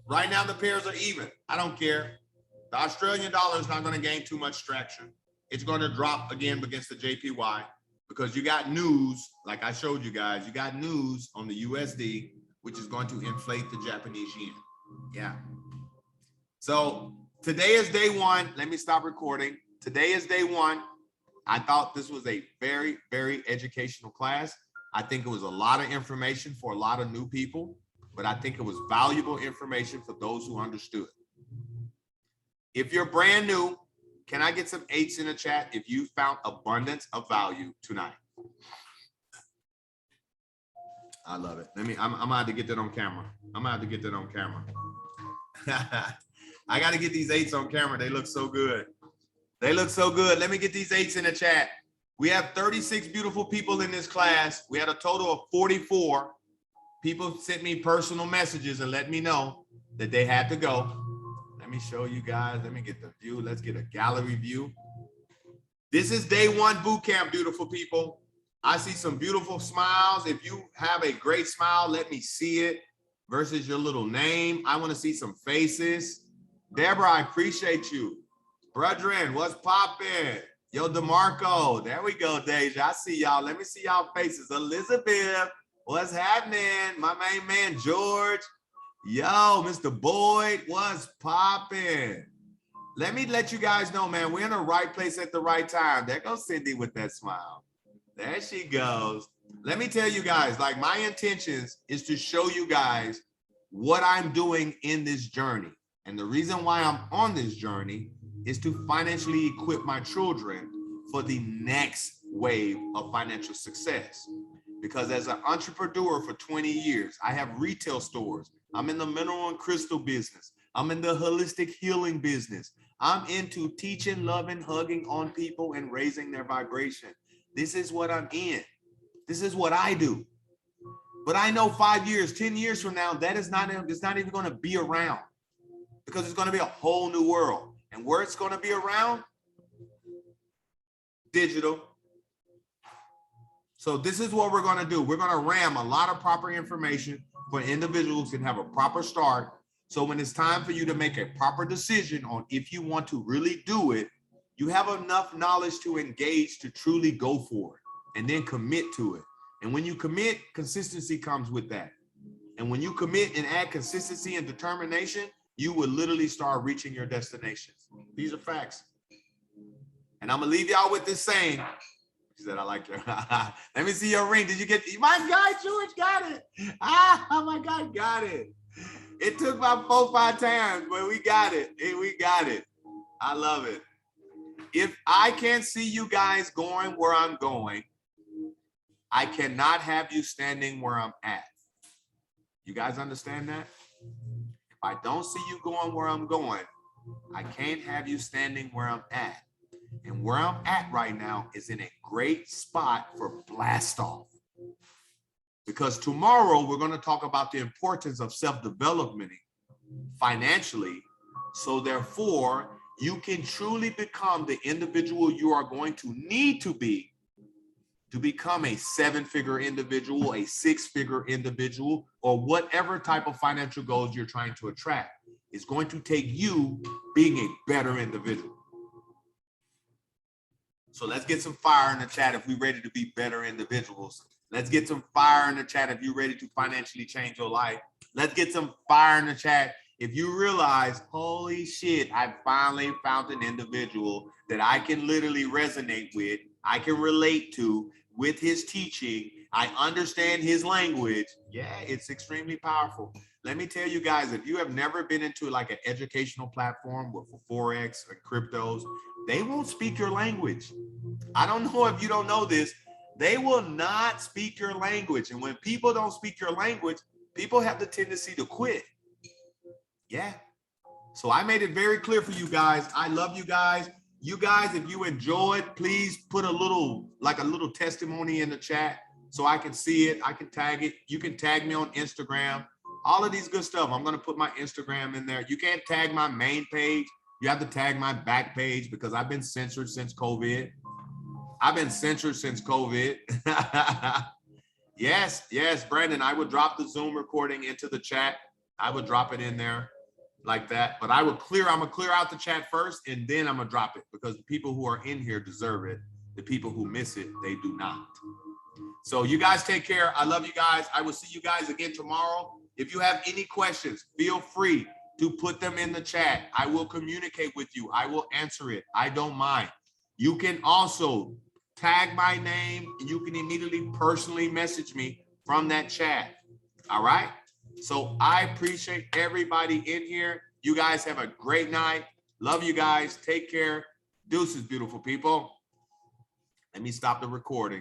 Right now, the pairs are even. I don't care. The Australian dollar is not going to gain too much traction. It's going to drop again against the JPY because you got news, like I showed you guys, you got news on the USD, which is going to inflate the Japanese yen. Yeah. So today is day one. Let me stop recording. Today is day one. I thought this was a very, very educational class. I think it was a lot of information for a lot of new people, but I think it was valuable information for those who understood. If you're brand new, can I get some 8s in the chat if you found abundance of value tonight? I love it. I'm gonna have to get that on camera. I'm gonna have to get that on camera. I got to get these 8s on camera. They look so good. They look so good. Let me get these 8s in the chat. We have 36 beautiful people in this class. We had a total of 44. People sent me personal messages and let me know that they had to go. Let me show you guys. Let me get the view. Let's get a gallery view. This is day 1 boot camp, beautiful people. I see some beautiful smiles. If you have a great smile, let me see it versus your little name. I want to see some faces. Deborah, I appreciate you. Brethren, what's poppin'? Yo, DeMarco, there we go, Deja. I see y'all. Let me see y'all faces. Elizabeth, what's happening? My main man, George. Yo, Mr. Boyd, what's poppin'? Let me let you guys know, man, we're in the right place at the right time. There goes Cindy with that smile. There she goes. Let me tell you guys, like my intentions is to show you guys what I'm doing in this journey. And the reason why I'm on this journey is to financially equip my children for the next wave of financial success. Because as an entrepreneur for 20 years, I have retail stores. I'm in the mineral and crystal business. I'm in the holistic healing business. I'm into teaching, loving, hugging on people and raising their vibration. This is what I'm in. This is what I do. But I know 5 years, 10 years from now, it's not even going to be around, because it's going to be a whole new world. And where it's going to be around? Digital. So this is what we're going to do. We're going to ram a lot of proper information for individuals who can have a proper start. So when it's time for you to make a proper decision on if you want to really do it, you have enough knowledge to engage to truly go for it and then commit to it. And when you commit, consistency comes with that. And when you commit and add consistency and determination, you will literally start reaching your destinations. These are facts. And I'm gonna leave y'all with this saying. She said, I like your, let me see your ring. Did you get, my guy, George got it. Oh my God, got it. It took about 4 or 5 times, but we got it. We got it. I love it. If I can't see you guys going where I'm going, I cannot have you standing where I'm at. You guys understand that? If I don't see you going where I'm going, I can't have you standing where I'm at. And where I'm at right now is in a great spot for blast off. Because tomorrow we're going to talk about the importance of self-development financially. So therefore, you can truly become the individual you are going to need to be to become a 7-figure individual, a 6-figure individual, or whatever type of financial goals you're trying to attract. It's going to take you being a better individual. So let's get some fire in the chat if we're ready to be better individuals. Let's get some fire in the chat if you're ready to financially change your life. Let's get some fire in the chat if you realize, holy shit, I finally found an individual that I can literally resonate with, I can relate to with his teaching. I understand his language. Yeah, it's extremely powerful. Let me tell you guys, if you have never been into like an educational platform with Forex or cryptos, they won't speak your language. I don't know if you don't know this. They will not speak your language. And when people don't speak your language, people have the tendency to quit. Yeah. So I made it very clear for you guys. I love you guys. You guys, if you enjoyed, please put a little testimony in the chat so I can see it. I can tag it. You can tag me on Instagram. All of these good stuff. I'm going to put my Instagram in there. You can't tag my main page. You have to tag my back page because I've been censored since COVID. Yes, Brandon, I would drop the Zoom recording into the chat. I would drop it in there like that, but I'm gonna clear out the chat first and then I'm gonna drop it because the people who are in here deserve it. The people who miss it, they do not. So you guys take care. I love you guys. I will see you guys again tomorrow. If you have any questions, feel free to put them in the chat. I will communicate with you. I will answer it. I don't mind. You can also tag my name and you can immediately personally message me from that chat. All right. So I appreciate everybody in here. You guys have a great night. Love you guys. Take care. Deuces, beautiful people. Let me stop the recording.